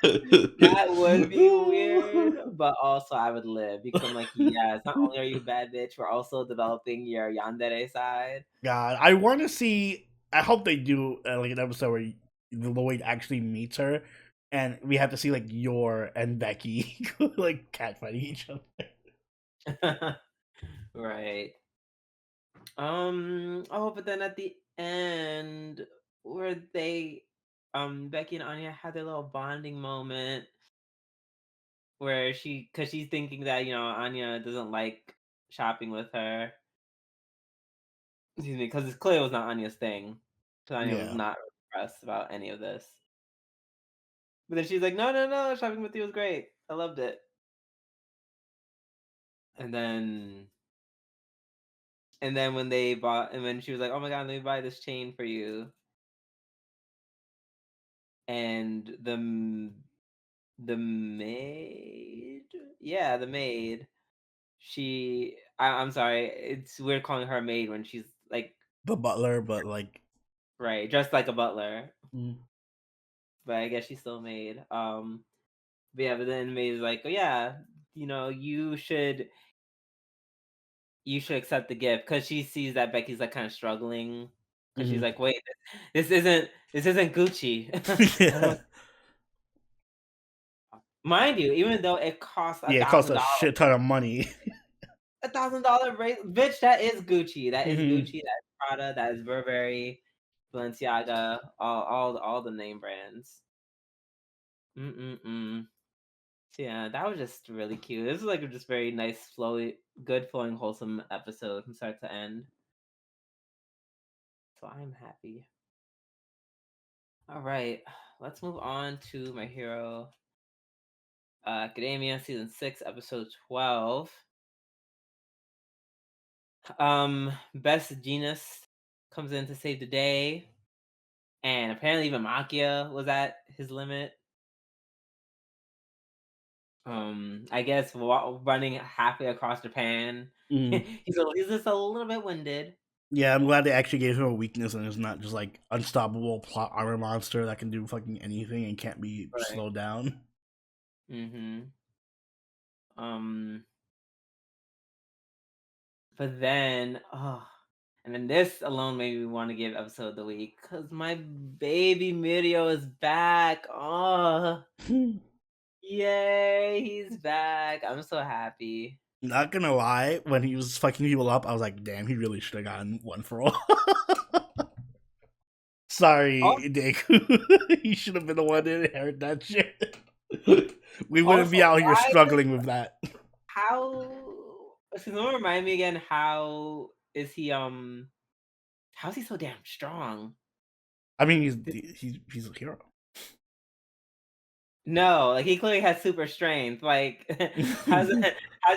S1: That would be weird, but also I would live because I'm like, yes, not only are you a bad bitch, we're also developing your yandere side.
S2: God, I want to see. I hope they do like an episode where Lloyd actually meets her, and we have to see like Yor and Becky like catfighting each other.
S1: Right. Oh, but then at the end where Becky and Anya had their little bonding moment where cause she's thinking that, Anya doesn't like shopping with her. Excuse me, because it clearly was not Anya's thing. Because Anya was
S2: Yeah.
S1: not impressed about any of this. But then she's like, no, shopping with you was great. I loved it. And then when they bought and when she was like, "Oh my god, let me buy this chain for you." And the maid? Yeah, the maid. I'm sorry, it's weird calling her a maid when she's like
S2: The butler, but like,
S1: right, dressed like a butler.
S2: mm,
S1: But I guess she's still a maid. But yeah, but then the maid is like, "Oh yeah, you should accept the gift," because she sees that Becky's like kind of struggling. Because she's
S2: mhm.
S1: like, "Wait, this isn't Gucci." I
S2: Yeah,
S1: don't mind you, even though it costs a
S2: yeah, it costs
S1: thousand
S2: a
S1: dollars,
S2: shit ton of money.
S1: $1,000 rate, bitch. That is Gucci. That is
S2: Mhm.
S1: Gucci. That's Prada. That is Burberry, Balenciaga. All the name brands. Mm. So yeah, that was just really cute. This is like a just very nice, flowy, good flowing, wholesome episode from start to end. So I'm happy. All right, let's move on to My Hero Academia season 6, episode 12. Best Genius comes in to save the day, and apparently even Makia was at his limit. I guess running halfway across Japan,
S2: Mhm.
S1: he's just a little bit winded.
S2: Yeah, I'm glad they actually gave him a weakness and it's not just like unstoppable plot armor monster that can do fucking anything and can't be
S1: Right.
S2: slowed down.
S1: Mm-hmm. Um, but then, and then this alone made me want to give episode of the week because my baby Mirio is back. Oh, yay, he's back. I'm so happy.
S2: Not gonna lie, when he was fucking people up, I was like, damn, he really should have gotten one for all.
S1: Oh,
S2: Sorry, Deku. He should have been the one to inherit that shit. We wouldn't
S1: also,
S2: be out here
S1: why,
S2: struggling with that.
S1: someone remind me again, how's he so damn strong?
S2: I mean, he's a hero.
S1: No, like he clearly has super strength. Like, how's he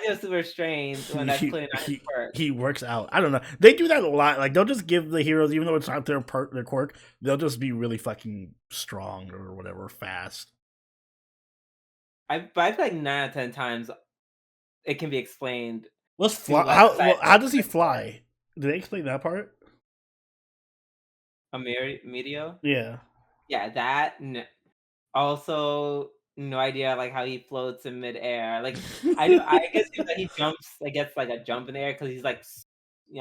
S1: have super strength when that's clearly not his quirk?
S2: He works out. I don't know. They do that a lot. Like they'll just give the heroes, even though it's not their quirk, they'll just be really fucking strong or whatever, fast.
S1: But I feel like 9 out of 10 times it can be explained
S2: What's
S1: to
S2: fly?
S1: like aside
S2: How does he fly? Did they explain that part?
S1: a Medio.
S2: Yeah.
S1: Yeah, that. Also, no idea like how he floats in midair. Like I guess that he jumps, like gets like a jump in the air because he's like,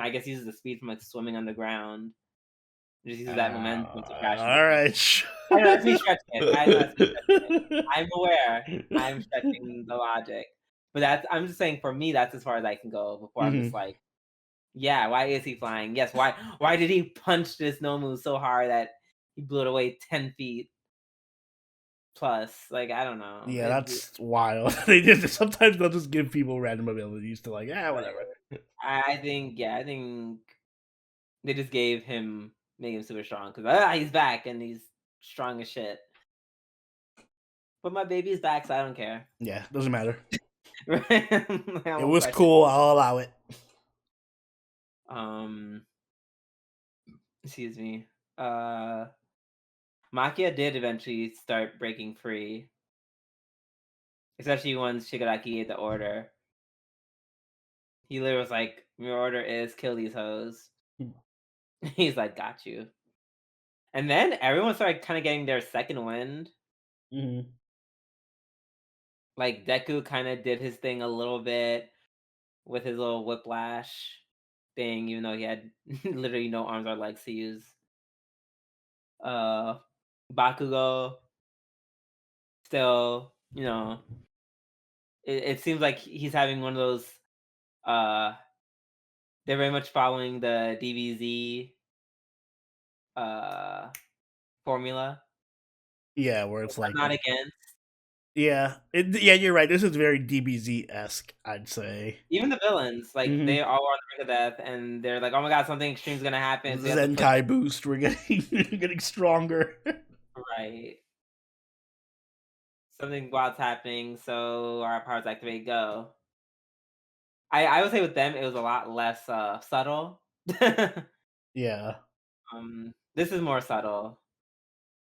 S1: I guess he uses the speed from like swimming underground. Just uses that momentum to crash into
S2: All
S1: things.
S2: right.
S1: I know that's me stretching it. I know that's me stretching it. I'm aware. I'm stretching the logic. But I'm just saying for me that's as far as I can go before I'm just
S2: Mhm.
S1: like, yeah, why is he flying? Yes, why did he punch this Nomu so hard that he blew it away 10 feet plus? Like, I don't know.
S2: Yeah, that's wild. They just sometimes they'll just give people random abilities to like, whatever.
S1: I think they just made him super strong because he's back and he's strong as shit. But my baby's back, so I don't care.
S2: Yeah, doesn't matter.
S1: Right? I
S2: It
S1: won't
S2: was
S1: question.
S2: cool. I'll allow it.
S1: Um, excuse me. Uh, Makia did eventually start breaking free, especially once Shigaraki gave the order. He literally was like, "Your order is kill these hoes." He's like, "Got you." And then everyone started kind of getting their second wind.
S2: Hmm.
S1: Like Deku kind of did his thing a little bit with his little whiplash thing, even though he had literally no arms or legs to use. Uh, Bakugo still, it seems like he's having one of those. Uh, they're very much following the DBZ uh formula.
S2: Yeah, where it's
S1: I'm
S2: like,
S1: not against.
S2: yeah, yeah, you're right. This is very DBZ esque, I'd say.
S1: Even the villains, like
S2: Hmm.
S1: they all are on the brink of death, and they're like, "Oh my god, something extreme's gonna happen." So
S2: The
S1: you have to put
S2: Zenkai boost, we're getting getting stronger.
S1: right. Something wild's happening, so our powers activate. Go. I would say with them it was a lot less subtle.
S2: Yeah.
S1: This is more subtle,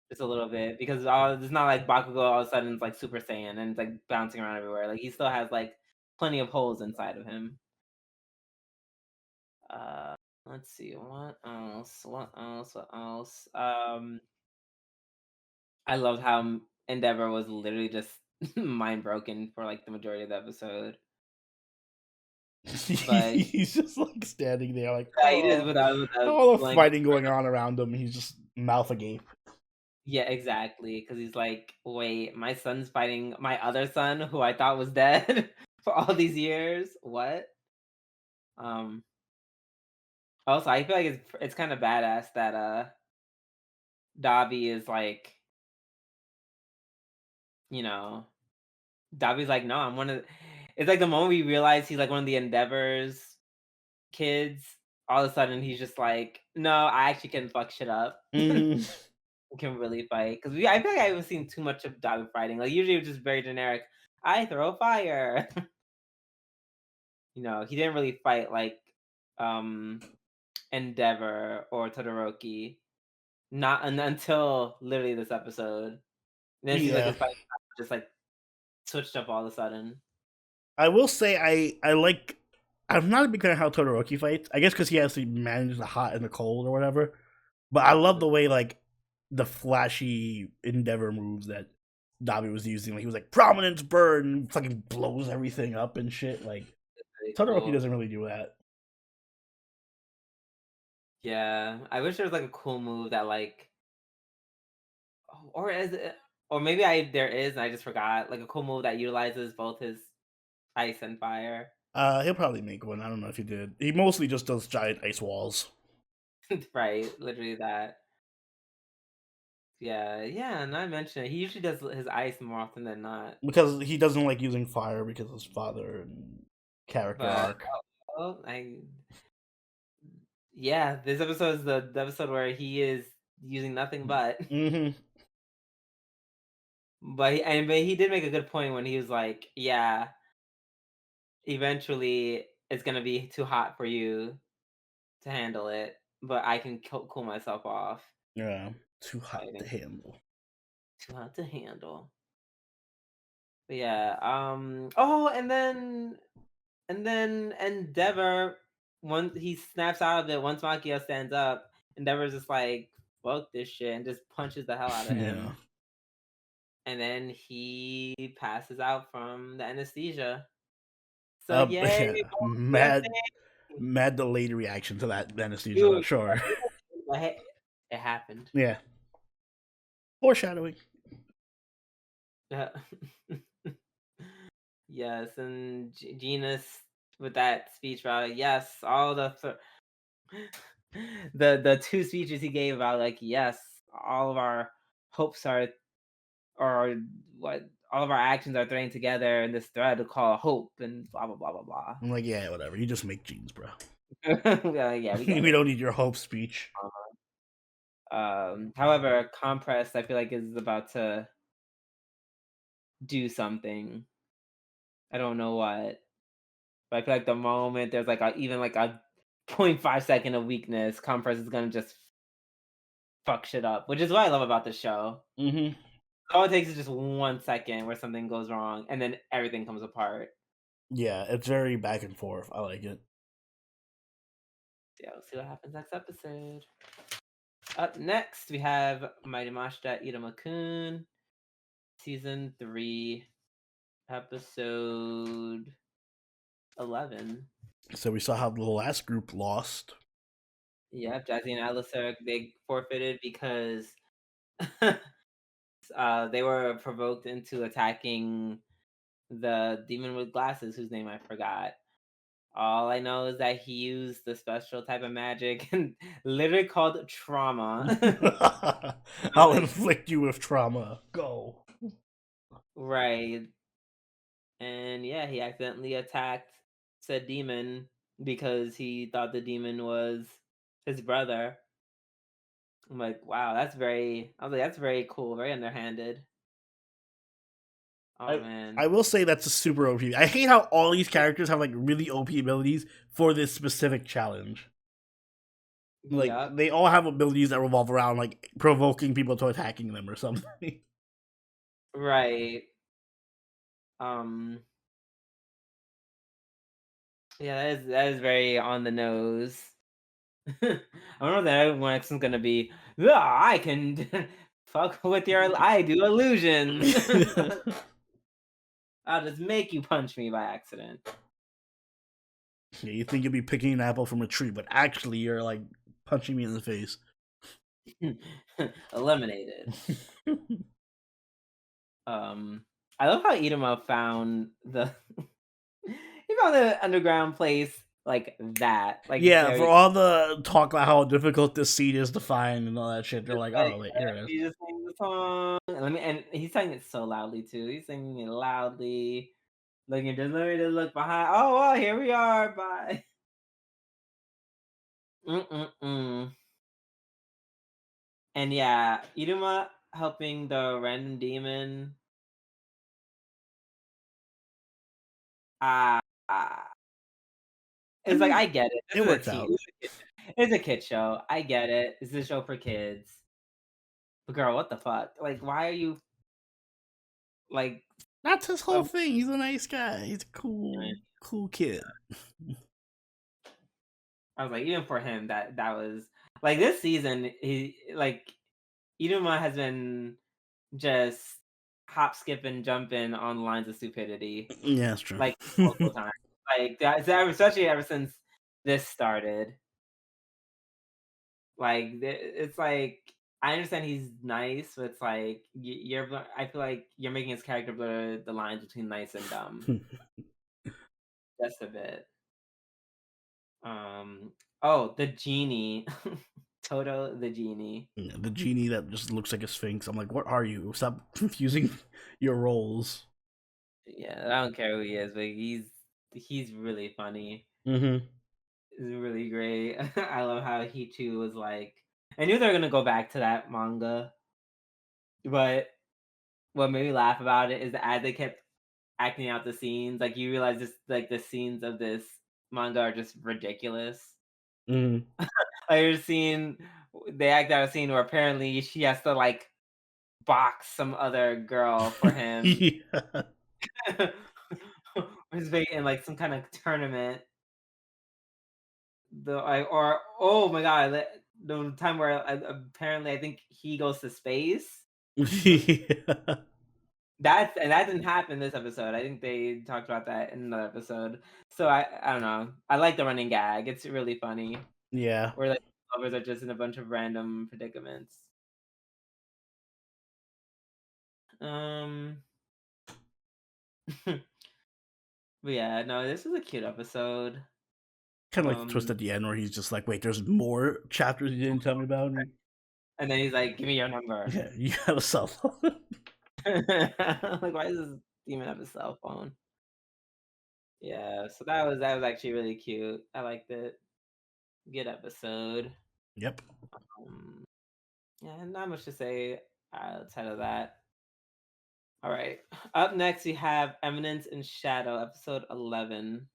S1: just a little bit because all it's not like Bakugo all of a sudden is like Super Saiyan and it's like bouncing around everywhere. Like he still has like plenty of holes inside of him. Uh, let's see what else. What else? What else? I loved how Endeavor was literally just mind broken for like the majority of the episode. But
S2: He's just like standing there, like,
S1: yeah, he did
S2: oh,
S1: without
S2: all the
S1: blank.
S2: fighting going on around him. He's just mouth agape.
S1: Yeah, exactly. Because he's like, wait, my son's fighting my other son, who I thought was dead for all these years. What? Um. Also, I feel like it's kind of badass that Dabi is like, you know, Dabi's like, no, I'm one of. It's like the moment we realize he's like one of the Endeavors kids. All of a sudden, he's just like, no, I actually can fuck shit up.
S2: Hmm.
S1: Can really fight because I feel like I haven't seen too much of Dabi fighting. Like usually, it's just very generic. I throw fire. He didn't really fight like um Endeavor or Todoroki. Not until literally this episode. Then it seems like
S2: Yeah.
S1: his fight just like switched up all of a sudden.
S2: I will say I like. I'm not a big fan of how Todoroki fights. I guess because he has to manage the hot and the cold or whatever. But I love the way like the flashy Endeavor moves that Dabi was using. Like he was like prominence burn, fucking blows everything up and shit. Like
S1: Pretty
S2: Todoroki
S1: cool.
S2: doesn't really do that.
S1: Yeah, I wish there was like a cool move that like, or is it, or maybe there is and I just forgot like a cool move that utilizes both his ice and fire.
S2: He'll probably make one. I don't know if he did. He mostly just does giant ice walls
S1: Right, literally that. Yeah, yeah. Not mention it. He usually does his ice more often than not.
S2: because he doesn't like using fire because of his father and character
S1: But
S2: arc.
S1: yeah, this episode is the episode where he is using nothing but.
S2: Hmm.
S1: But he did make a good point when he was like, "Yeah, eventually it's gonna be too hot for you to handle it, but I can cool myself off
S2: Yeah, too hot to
S1: fighting.
S2: handle.
S1: Too hot to handle." But yeah. Oh, and then Endeavor, once he snaps out of it, once Makia stands up, Endeavor's just like, "Fuck this shit," and just punches the hell out of
S2: Yeah.
S1: him. And then he passes out from the anesthesia. So yay,
S2: Yeah,
S1: more
S2: mad,
S1: PSA.
S2: mad delayed reaction to that anesthesia, but
S1: Dude,
S2: sure.
S1: but hey, it happened.
S2: Yeah, foreshadowing.
S1: Yeah. Yes, and Genus with that speech about yes, all the two speeches he gave about like yes, all of our hopes are or what all of our actions are threading together in this thread to call hope and blah blah blah blah blah.
S2: I'm like, yeah, whatever. You just make jeans, bro.
S1: Yeah, we get
S2: We
S1: it.
S2: don't need your hope speech.
S1: However, compress I feel like is about to do something. I don't know what. But I feel like the moment there's like even like a 0.5 second of weakness, Compress is gonna just fuck shit up, which is what I love about the show.
S2: Mm-hmm.
S1: All it takes is just 1 second where something goes wrong, and then everything comes apart.
S2: Yeah, it's very back and forth. I like it.
S1: Yeah, we'll see what happens next episode. Up next, we have Mighty Mashita Iruma-kun, season 3, episode 11.
S2: So we saw how the last group lost.
S1: Yep, Jazzy and Alexia, they forfeited because they were provoked into attacking the demon with glasses, whose name I forgot. All I know is that he used the special type of magic and literally called trauma. I'm
S2: I'll
S1: like,
S2: inflict you with trauma. Go.
S1: right. And yeah, he accidentally attacked said demon because he thought the demon was his brother. I'm like, wow, I was like, that's very cool, very underhanded. Oh
S2: I
S1: man.
S2: will say that's a super OP. I hate how all these characters have like really OP abilities for this specific challenge. Like
S1: Yep.
S2: they all have abilities that revolve around like provoking people to attacking them or something.
S1: Right. Um yeah, that is very on the nose. I don't know that next one's gonna be, "Ah, I can fuck with your I do illusions. I'll just make you punch me by accident."
S2: Yeah, you think you'll be picking an apple from a tree, but actually you're like punching me in the face.
S1: Eliminated. I love how Idama found the he found the underground place like that. Like
S2: Yeah, for
S1: very
S2: all the talk about how difficult this seed is to find and all that shit, they're
S1: just
S2: like,
S1: like
S2: oh wait, here it is.
S1: he just sings the song. And he's singing it so loudly too. He's singing it loudly. Looking just let me just look behind. Oh well, here we are. Bye. Mm-mm-mm. And yeah, Iruma helping the random demon. Ah,
S2: I
S1: it's like
S2: mean,
S1: I get it.
S2: it
S1: This is a
S2: works
S1: teen.
S2: out.
S1: It's a kid show. I get it. It's a show for kids. But girl, what the fuck? Like, why are you like?
S2: That's his whole
S1: Um,
S2: thing. He's a nice guy. He's a cool kid.
S1: I was like, even for him, that was like this season. He like Iruma has been just hop, skip, and jumping on lines of stupidity,
S2: Yeah, that's true.
S1: like multiple times. Like that, especially ever since this started. Like it's like I understand he's nice, but it's like I feel like you're making his character blur the lines between nice and dumb just a bit. Oh, the genie, Toto the genie.
S2: Yeah, the genie that just looks like a sphinx. I'm like, what are you? Stop confusing your roles.
S1: Yeah, I don't care who he is, but he's really funny.
S2: Mm-hmm.
S1: It's really great. I love how he too was like. I knew they were gonna go back to that manga, but what made me laugh about it is that as they kept acting out the scenes, like you realize this, like the scenes of this manga are just ridiculous.
S2: Mm-hmm.
S1: Like you're seeing they act out a scene where apparently she has to like box some other girl for him.
S2: Yeah.
S1: Participate in like some kind of tournament. Or oh my god, the time where apparently I think he goes to space.
S2: Yeah.
S1: That didn't happen this episode. I think they talked about that in another episode. So I don't know. I like the running gag. It's really funny.
S2: Yeah.
S1: Where like lovers are just in a bunch of random predicaments. Um but yeah, no, this is a cute episode.
S2: Kind of like the twist
S1: Um
S2: at the end where he's just like, wait, there's more chapters you didn't tell me about.
S1: and then he's like, "Give me your number."
S2: Yeah, you have a cell phone.
S1: Like, why does this demon have a cell phone? Yeah, so that was actually really cute. I liked it. Good episode.
S2: Yep.
S1: Um, yeah, not much to say outside of that. All right. Up next, we have Eminence in Shadow, episode 11.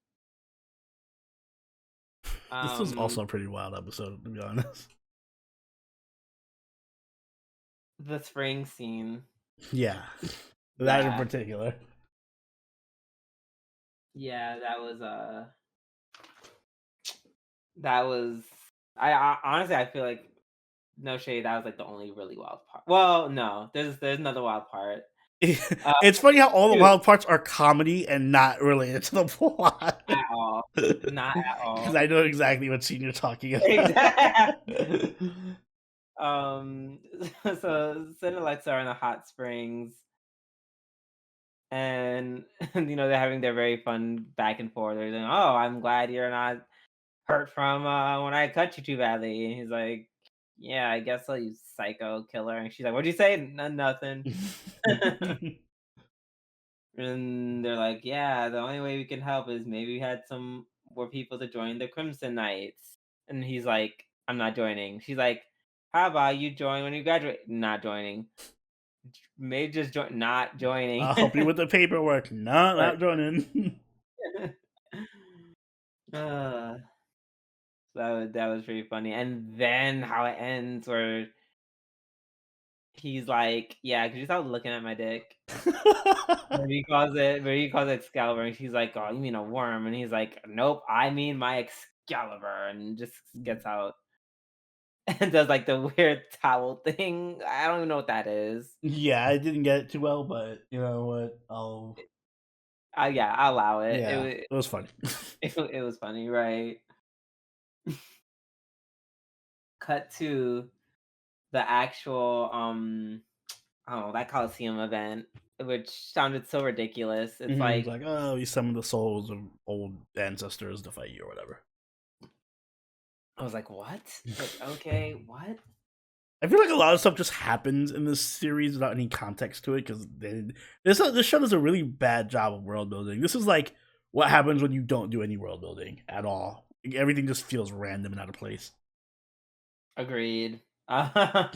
S2: This was
S1: Um,
S2: also a pretty wild episode, to be honest.
S1: the spring scene.
S2: Yeah, that in
S1: Yeah,
S2: particular.
S1: yeah, that was. I honestly, I feel like no shade. That was like the only really wild part. Well, no, there's another wild part. Uh,
S2: It's funny how all the
S1: Dude,
S2: wild parts are comedy and not related to the plot.
S1: at all, not at
S2: Because
S1: all.
S2: I know exactly what scene you're talking
S1: Exactly.
S2: about.
S1: Um, so Sid and Alexa are in the hot springs, and they're having their very fun back and forth. They're saying, "Oh, I'm glad you're not hurt from when I cut you too badly." And he's like, "Yeah, I guess so, you psycho killer." And she's like, "What'd you say?" Nothing. And they're like, "Yeah, the only way we can help is maybe we had some more people to join the Crimson Knights." And he's like, "I'm not joining." She's like, "How about you join when you graduate?" Not joining. Maybe just join. Not joining.
S2: I'll help you with the paperwork. No,
S1: But
S2: not joining.
S1: uh, that was pretty funny. And then how it ends, where he's like, "Yeah, could you stop looking at my dick?" Where he calls it Excalibur, and she's like, "Oh, you mean a worm?" And he's like, "Nope, I mean my Excalibur," and just gets out and does like the weird towel thing. I don't even know what that is.
S2: Yeah, I didn't get it too well, but you know what?
S1: Yeah, I'll allow it.
S2: Yeah, it was funny.
S1: It was funny, right? Cut to the actual I don't know, that Coliseum event, which sounded so ridiculous. It's
S2: It's
S1: like
S2: like, oh, you summon the souls of old ancestors to fight you or whatever.
S1: I was like, "What?" Like, okay, what?
S2: I feel like a lot of stuff just happens in this series without any context to it because this show does a really bad job of world building. This is like what happens when you don't do any world building at all. Everything just feels random and out of place.
S1: Agreed. I'm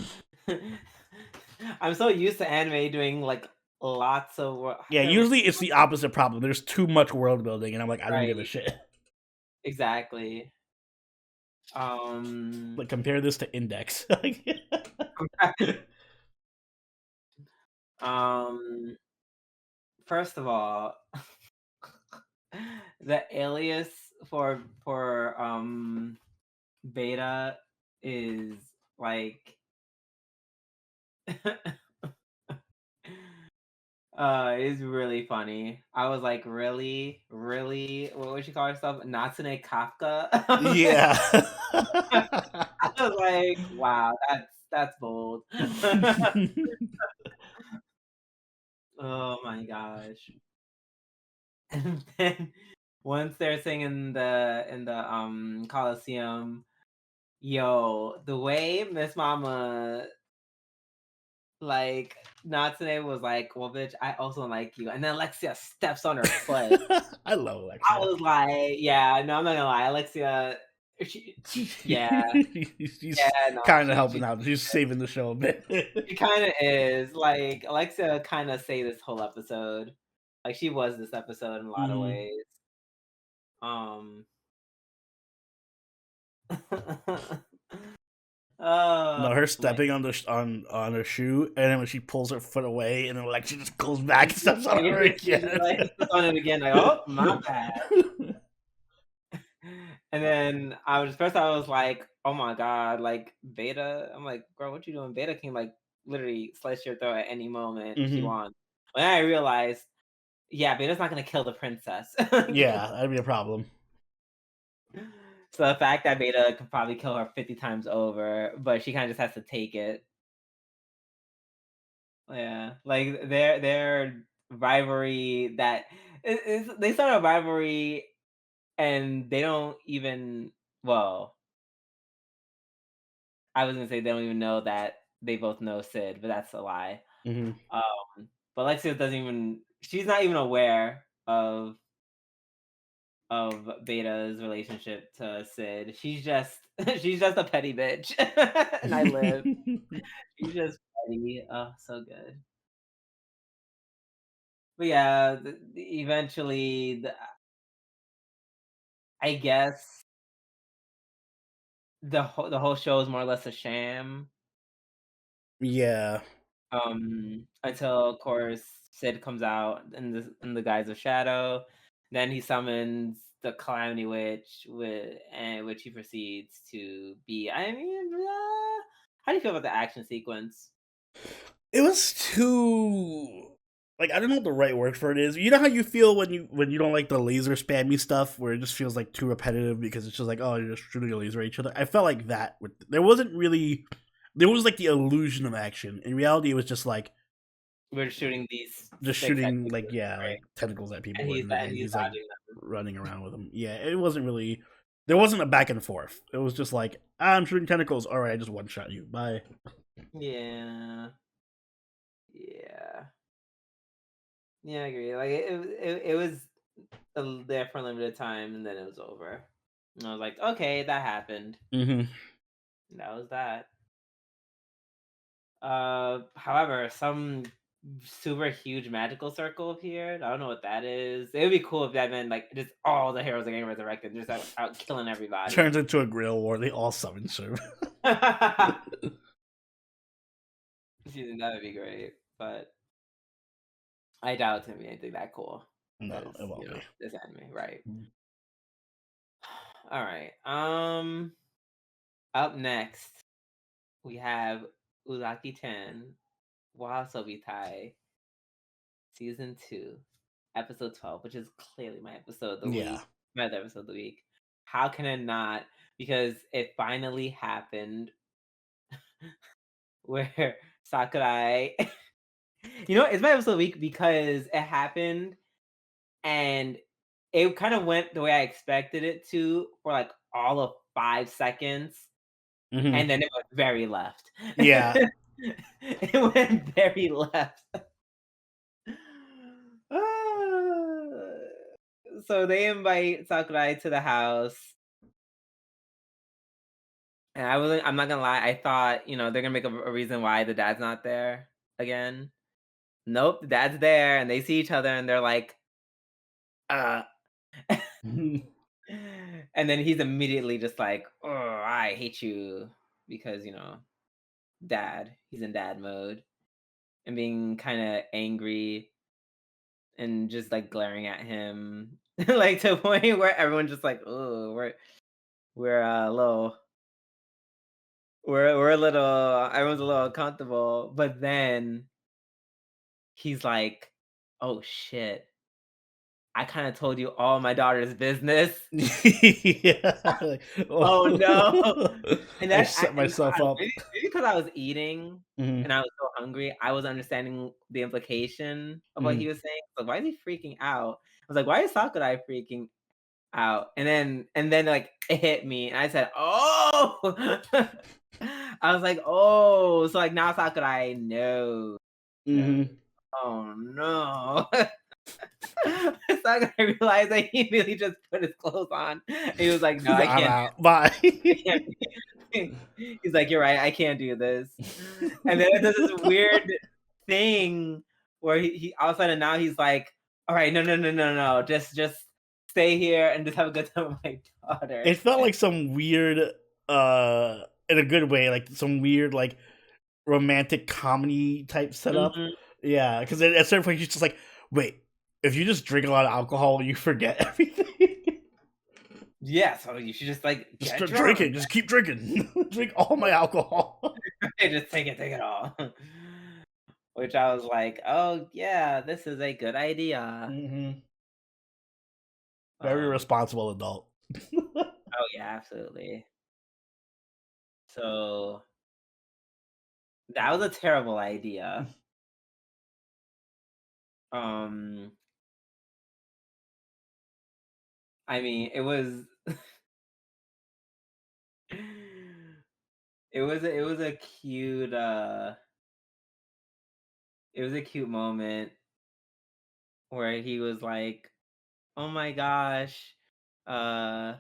S1: so used to anime doing like lots of
S2: Yeah, usually it's the opposite problem. There's too much world building, and I'm like, I don't give a
S1: right,
S2: shit.
S1: exactly. Um,
S2: Like compare this to Index.
S1: um, first of all, the alias for Beta is like is really funny. I was like, really, really, what would she call herself? Natsume Kafka.
S2: Yeah.
S1: I was like, wow, that's bold. Oh my gosh. And then once they're singing in the Coliseum, yo, the way Miss Mama like Natsume was like, "Well, bitch, I also like you," and then Alexia steps on her foot.
S2: I love
S1: I
S2: Alexia.
S1: was like, "Yeah, no, I'm not gonna lie, Alexia, she, yeah,
S2: She's
S1: no,
S2: kind of
S1: she
S2: helping out. She's saving the show a bit.
S1: she kind of is like Alexia kind of saved this whole episode, like she was this episode in a lot of
S2: Mhm.
S1: ways." Um,
S2: No,
S1: oh
S2: her
S1: man,
S2: stepping on on her shoe, and then when she pulls her foot away, and then Alexia just goes back and steps on her
S1: she's
S2: again.
S1: like on it again, like, "Oh, my bad." And then I was like, "Oh my god!" Like Beta, I'm like, "Girl, what you doing?" Beta can like literally slice your throat at any moment if she
S2: Hmm.
S1: wants. But then I realized, yeah, Beta's not gonna kill the princess.
S2: Yeah, that'd be a problem.
S1: So the fact that Beta could probably kill her 50 times over, but she kind of just has to take it. Yeah, like their rivalry they start a rivalry and they don't even well I was gonna say they don't even know that they both know Sid, but that's a lie.
S2: Hmm.
S1: But Alexia doesn't even she's not even aware of Beta's relationship to Sid. She's just she's just a petty bitch. And I live. She's just petty. Oh, so good. But yeah, eventually, I guess the whole show is more or less a sham.
S2: Yeah.
S1: Until of course Sid comes out in the guise of Shadow. Then he summons the Calamity Witch, and which he proceeds to be. I mean, how do you feel about the action sequence?
S2: It was too like I don't know what the right word for it is. You know how you feel when you don't like the laser spammy stuff where it just feels like too repetitive because it's just like oh you're just shooting a laser at each other. I felt like that. There wasn't really there was like the illusion of action. In reality, it was just like
S1: We're shooting these
S2: just
S1: sticks at
S2: shooting
S1: people,
S2: like yeah
S1: right?
S2: like tentacles at
S1: And
S2: people
S1: he's
S2: and
S1: and he's
S2: he's like
S1: dodging them.
S2: running around with them. Yeah, it wasn't really. There wasn't a back and forth. It was just like I'm shooting tentacles. All right, I just one shot you. Bye.
S1: Yeah, yeah, yeah. I agree. Like it was there for a limited time, and then it was over. And I was like, okay, that happened.
S2: Mm-hmm.
S1: That was that. However, some super huge magical circle appeared. I don't know what that is. It would be cool if that meant like just all the heroes are getting resurrected, just out killing everybody.
S2: Turns into a grill war. They all summon serve.
S1: Excuse me, that would be great, but I doubt it's gonna be anything that cool
S2: No,
S1: because
S2: it won't be.
S1: this anime, right?
S2: Mm.
S1: All right. Up next we have Uzaki-chan Wasobitai Season 2, Episode 12, which is clearly my episode of the
S2: Yeah.
S1: week. My other episode of the week. How can it not? Because it finally happened where Sakurai. It's my episode of the week because it happened and it kind of went the way I expected it to for like all of 5 seconds.
S2: Mm-hmm.
S1: And then it went very left.
S2: Yeah.
S1: It went very left. Ah. So they invite Sakurai to the house, and I'm not gonna lie, I thought, they're gonna make a reason why the dad's not there again. Nope, the dad's there, and they see each other, and they're like, uh. And then he's immediately just like, oh, I hate you because, dad. He's in dad mode and being kind of angry and just like glaring at him, like to a point where everyone's just like, oh, we're a little we're a little everyone's a little uncomfortable. But then he's like, oh shit, I kind of told you all my daughter's business.
S2: Yeah. Like,
S1: Oh no.
S2: oh,
S1: And
S2: I
S1: that
S2: set
S1: and
S2: myself up.
S1: maybe because I was eating
S2: Mm-hmm.
S1: and I was so hungry, I was understanding the implication of what
S2: Mm-hmm.
S1: he was saying. So why is he freaking out? I was like, why is Sakurai freaking out? And then like it hit me and I said, "Oh." I was like, "Oh." So like now Sakurai knows. Knows.
S2: Mm-hmm.
S1: Oh no. Sakurai realized that he really just put his clothes on. He was like, "No, I
S2: I'm
S1: can't
S2: out. Bye.
S1: I can't." He's like, "You're right, I can't do this." And then it does this weird thing where he all of a sudden now he's like, "All right, no, no, no, no, no, just stay here and just have a good time with my daughter."
S2: It felt like some weird, in a good way, like some weird, like romantic comedy type setup.
S1: Mhm.
S2: Yeah, because at a certain point, he's just like, wait, if you just drink a lot of alcohol, you forget everything.
S1: Yeah, so you should just like
S2: Just
S1: get
S2: drink
S1: drunk.
S2: it. Just keep drinking. Drink all my alcohol.
S1: Just take it all. Which I was like, "Oh yeah, this is a good idea."
S2: Hmm. Very
S1: Um,
S2: responsible adult.
S1: oh yeah, absolutely. So that was a terrible idea. Um, I mean, it was a cute it was a cute moment where he was like, "Oh my gosh." Uh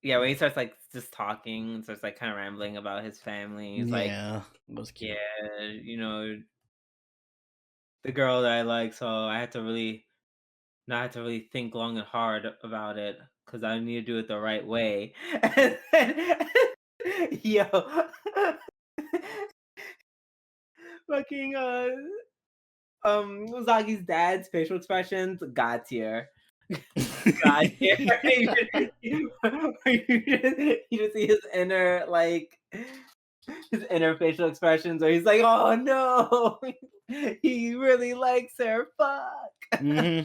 S1: yeah, when he starts like just talking and starts like kind of rambling about his family. He's like,
S2: Yeah, it was
S1: "Yeah,
S2: cute.
S1: you know, the girl that I like, so I had to really now I have to really think long and hard about it because I need to do it the right way. And then, yo, fucking Uzagi's dad's facial expressions, God tier. God tier. You just see his inner like his inner facial expressions where he's like, oh no, he really likes her. Fuck.
S2: Hmm.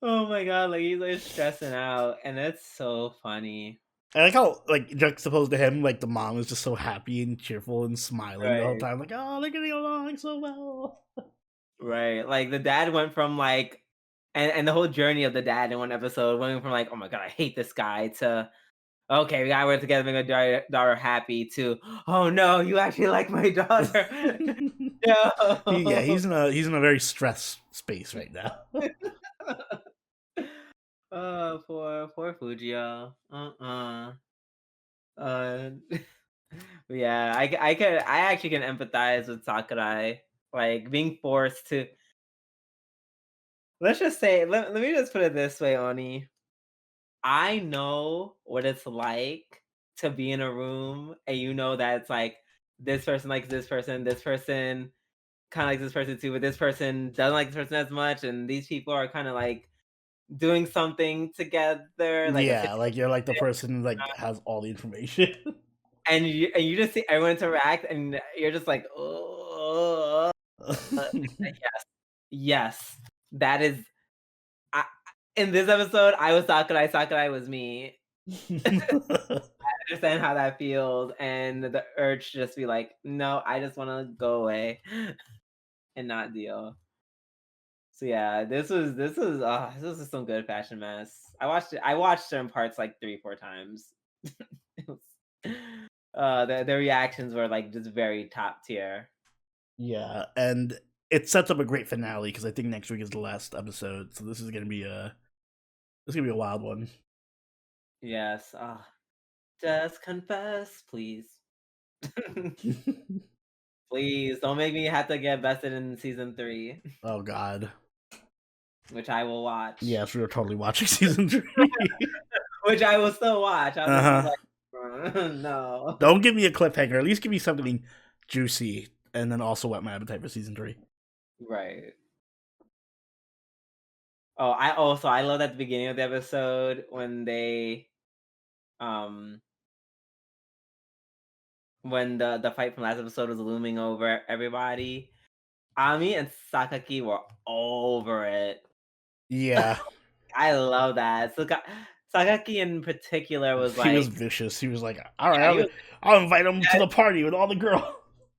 S1: Oh my god, like he's like stressing out, and that's so funny.
S2: I like how, like, juxtaposed to him, like, the mom is just so happy and cheerful and smiling the whole
S1: Right,
S2: time, like, oh, they're getting along so well.
S1: right. Like the dad went from like, and the whole journey of the dad in one episode went from like, oh my god, I hate this guy to okay, we gotta work together, make our daughter happy. To oh no, you actually like my daughter.
S2: Yeah,
S1: No.
S2: he's in a very stressed space right now.
S1: Oh, poor Fujio. Uh, yeah, I actually can empathize with Sakurai, like being forced to. Let's just say, let me just put it this way, Oni. I know what it's like to be in a room and you know that it's like this person likes this person kind of likes this person too, but this person doesn't like this person as much, and these people are kind of like doing something together, like a
S2: Yeah,
S1: situation,
S2: like, you're like the person like has all the information.
S1: and you just see everyone interact, and you're just like, oh, yes, yes, that is. I, in this episode, I was Sakurai. Sakurai was me. Understand how that feels and the urge to just be like, "No, I just wanna go away and not deal." So yeah, this was some good fashion mess. I watched certain parts like 3, 4 times. It was the reactions were like just very top tier.
S2: Yeah, and it sets up a great finale because I think next week is the last episode, so this is gonna be a wild one.
S1: Yes. Just confess, please. Please don't make me have to get vested in season 3,
S2: Oh God,
S1: which I will watch.
S2: yes, we were totally watching season 3.
S1: Which I will still watch. I'm
S2: Uh
S1: just
S2: huh.
S1: like, no.
S2: Don't give me a cliffhanger. At least give me something juicy, and then also whet my appetite for season 3.
S1: Right. Oh, I love at the beginning of the episode um when the fight from last episode was looming over everybody. Ami and Sakaki were over it.
S2: Yeah,
S1: I love that. Sakaki in particular was
S2: he was
S1: like,
S2: vicious. He was like, "All right,
S1: yeah, he was
S2: I'll invite him to the party with all the girls."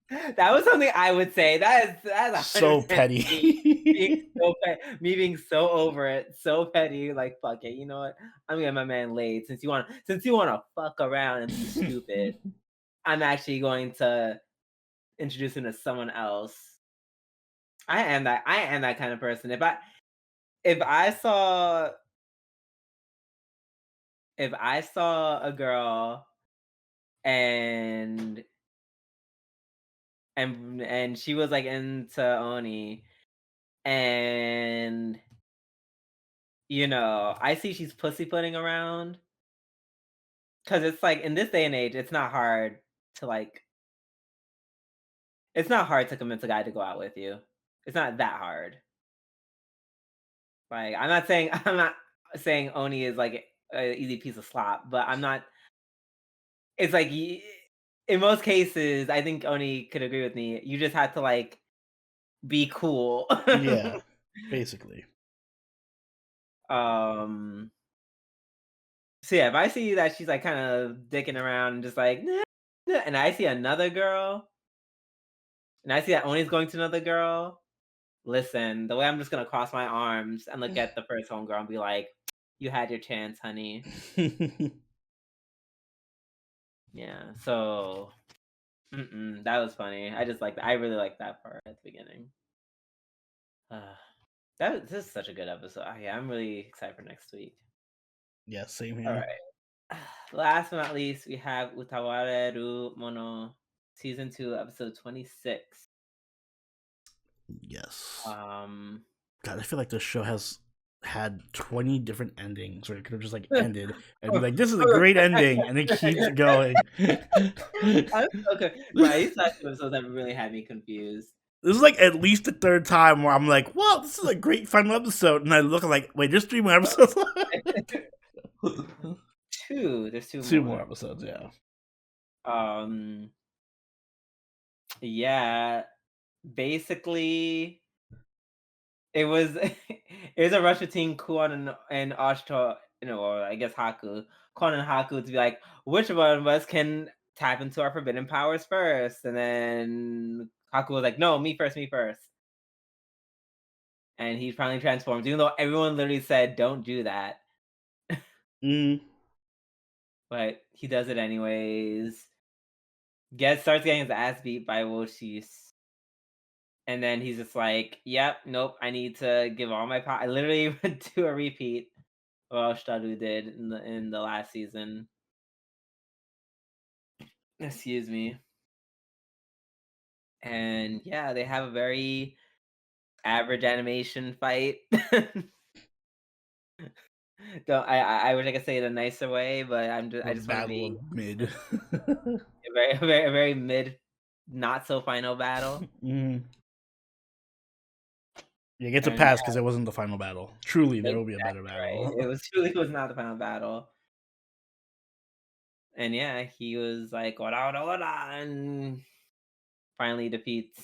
S1: that was something I would say. That's
S2: So
S1: 100% me being
S2: petty.
S1: me being so over it, so petty. Like fuck it, you know what? I'm gonna get my man laid since you wanna fuck around and be stupid. I'm actually going to introduce him to someone else. I am that kind of person. If I saw if I saw a girl and and she was like into Oni and I see she's pussyfooting around because it's like in this day and age, to like, it's not hard to convince a guy to go out with you. It's not that hard. Like, I'm not saying Oni is like an easy piece of slop, but I'm not. It's like in most cases, I think Oni could agree with me. You just have to like be cool.
S2: Yeah, basically.
S1: um. So yeah, if I see that she's like kind of dicking around and just like, "Nah, nah," and I see another girl, and I see that Oni's going to another girl. Listen, the way I'm just gonna cross my arms and look at the first homegirl and be like, "You had your chance, honey." Yeah. So, that was funny. I really like that part at the beginning. Uh, this is such a good episode. Yeah, I'm really excited for next week.
S2: Yeah, same
S1: All
S2: here.
S1: right. Last but not least, we have Utawarerumono Season 2, Episode 26.
S2: Yes.
S1: Um,
S2: God, I feel like this show has had 20 different endings, or it could have just like ended and be like, "This is a great ending," and it keeps going.
S1: I'm okay. Right, these last two episodes have really had me confused.
S2: This is like at least the third time where I'm like, "Well, this is a great final episode," and I look I'm like, "Wait, there's 3 more episodes."
S1: There's two
S2: 2 more
S1: more.
S2: episodes, yeah.
S1: Um, yeah, basically, it was it was a rush between Kuon and Ashto, or I guess Haku, Kuon and Haku to be like, which one of us can tap into our forbidden powers first? And then Haku was like, no, me first. And he finally transformed, even though everyone literally said, don't do that.
S2: Mm.
S1: But he does it anyways. Starts getting his ass beat by Woshis. And then he's just like, yep, nope, I need to give all my power. I literally went to a repeat of what Shtaru did in the last season. Excuse me. And yeah, they have a very average animation fight. Don't I wish I could say it a nicer way, but I
S2: The
S1: just want to
S2: battle
S1: be
S2: of mid.
S1: a very mid, not so final battle.
S2: Mm. Yeah, get to
S1: And
S2: pass because it wasn't the final battle. Truly, there will be a better
S1: exactly right. It
S2: battle.
S1: was truly was not the final battle. And yeah, he was like, ora, ora, ora, and finally defeats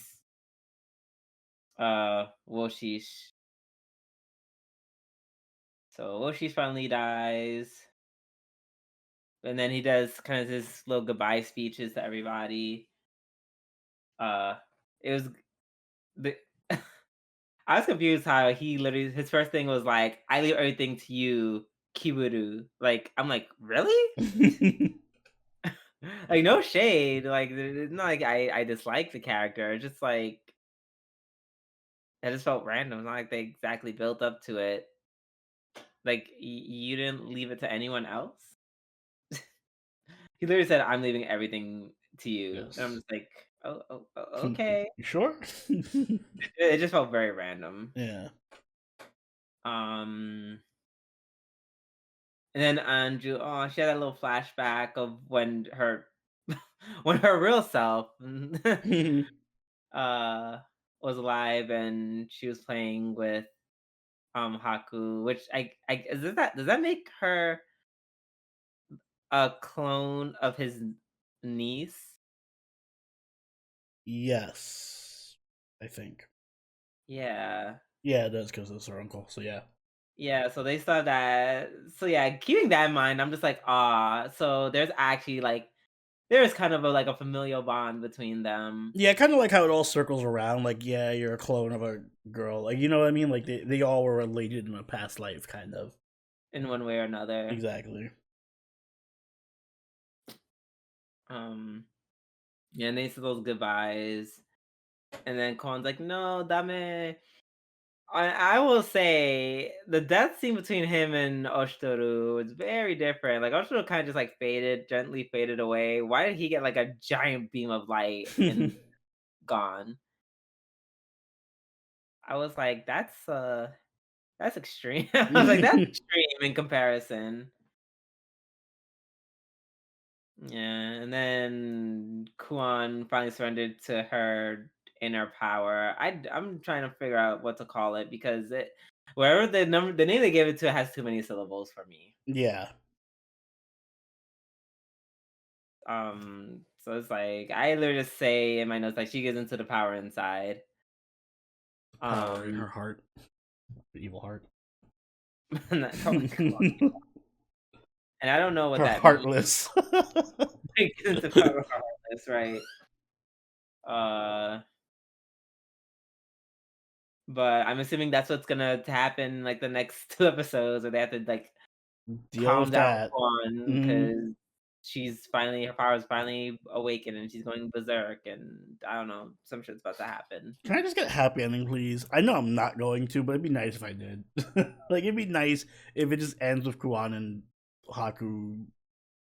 S1: Woshish. So Woshish finally dies. And then he does kind of his little goodbye speeches to everybody. It was the I was confused how he literally his first thing was like, "I leave everything to you, Kiburu." Like, I'm like, really? Like, no shade. Like, it's not like I dislike the character. It's just like it just felt random. It's not like they exactly built up to it. Like, you didn't leave it to anyone else. He literally said, "I'm leaving everything to you," and I'm
S2: Yes.
S1: just like, okay."
S2: You sure?
S1: It just felt very random.
S2: Yeah.
S1: Um, and then Anju, oh, she had that little flashback of when her when her real self uh was alive and she was playing with Haku, which I does that make her a clone of his niece?
S2: Yes. I think.
S1: Yeah.
S2: Yeah, it does because it's her uncle. So yeah.
S1: Yeah, so they saw that. So yeah, keeping that in mind, I'm just like, ah, so there's actually like there's kind of like a familial bond between them
S2: Yeah, kind of like how it all circles around. Like, yeah, you're a clone of a girl. Like, you know what I mean? Like, they all were related in a past life, kind of.
S1: in one way or another.
S2: Exactly.
S1: Um, yeah, and they said those goodbyes, and then Kon's like, "No, dame." I will say the death scene between him and Oshitoru is very different. Like Oshitoru kind of just like faded, gently faded away. Why did he get like a giant beam of light and gone? I was like, that's extreme. I was like, that's extreme in comparison. Yeah, and then Kuan finally surrendered to her inner power. I'm trying to figure out what to call it because wherever the name they gave it to has too many syllables for me.
S2: Yeah.
S1: So it's like I literally just say in my notes like she gets into the power inside.
S2: Power in
S1: Um,
S2: her heart. The evil heart.
S1: oh my God. And I don't know what
S2: Her
S1: that means.
S2: heartless.
S1: Like, get into power heartless, right? Uh, but I'm assuming that's what's gonna happen like the next two episodes, where they have to like
S2: Deal
S1: calm
S2: with
S1: down
S2: that.
S1: Quan
S2: Mm.
S1: because she's finally her power is finally awakened and she's going berserk and I don't know, some shit's about to happen.
S2: Can I just get a happy ending, please? I know I'm not going to, but it'd be nice if I did. Like, it'd be nice if it just ends with Kuan and Haku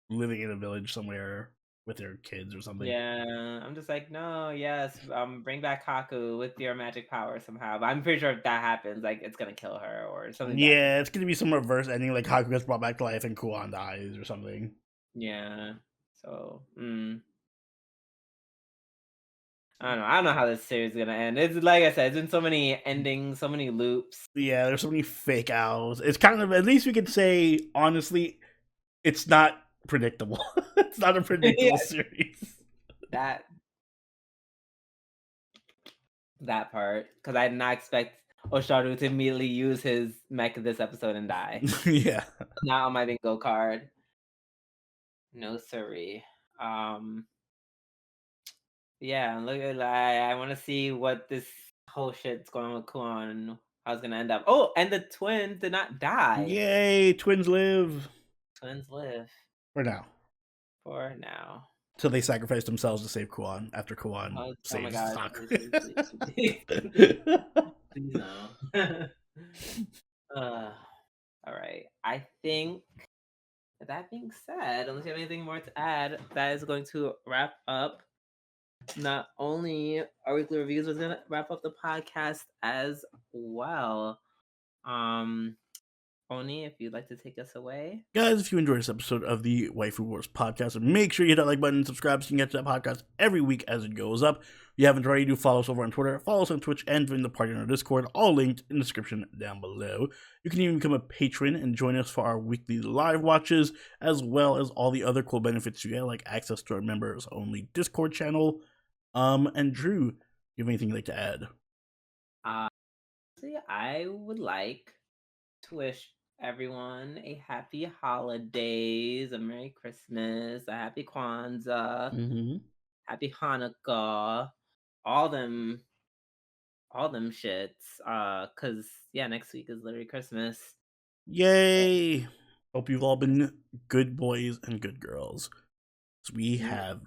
S2: living in a village somewhere with their kids or something.
S1: Yeah, I'm just like, no, yes, bring back Haku with your magic power somehow. But I'm pretty sure if that happens, like, it's gonna kill her or something bad.
S2: Yeah, it's gonna be some reverse ending, like Haku gets brought back to life and Kuon dies or something.
S1: Yeah. So, I don't know how this series is gonna end. It's like I said, it's been so many endings, so many loops.
S2: Yeah, there's so many fake outs. It's kind of, at least we could say honestly, it's not predictable. It's not a
S1: Yeah,
S2: predictable series.
S1: that that part, because I did not expect Osharu to immediately use his mech this episode and die.
S2: Yeah.
S1: Not on my bingo card. No siree. Um, yeah, look at I want to see what this whole shit's going on with Kuon. How it's gonna end up. Oh, and the twins did not die.
S2: Yay, twins live.
S1: Twins live
S2: For now.
S1: for now.
S2: So they sacrificed themselves to save Kuon after Kuon
S1: Oh my
S2: saves
S1: god.
S2: Haku.
S1: Please, please no. uh, all right. I think that being said, unless you have anything more to add, that is going to wrap up not only our weekly reviews, but it's gonna wrap up the podcast as well. Um, Oni, if you'd like to take us away.
S2: Guys, if you enjoyed this episode of the Waifu Wars podcast, make sure you hit that like button and subscribe so you can get to that podcast every week as it goes up. If you haven't already, do follow us over on Twitter, follow us on Twitch, and join the party on our Discord, all linked in the description down below. You can even become a patron and join us for our weekly live watches, as well as all the other cool benefits you get, like access to our members-only Discord channel. And Drew, you have anything you'd like to add?
S1: I would like to wish everyone a happy holidays, a Merry Christmas, a happy Kwanzaa, happy Hanukkah, all them shits. Cause yeah, next week is literally Christmas.
S2: Yay! Hope you've all been good boys and good girls. So we have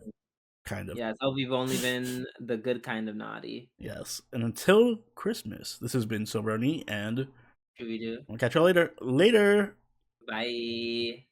S2: kind of.
S1: Yeah, so we've only been the good kind of naughty.
S2: Yes. And until Christmas, this has been Sobroni, and
S1: Should we do?
S2: we'll catch y'all later. Later!
S1: Bye.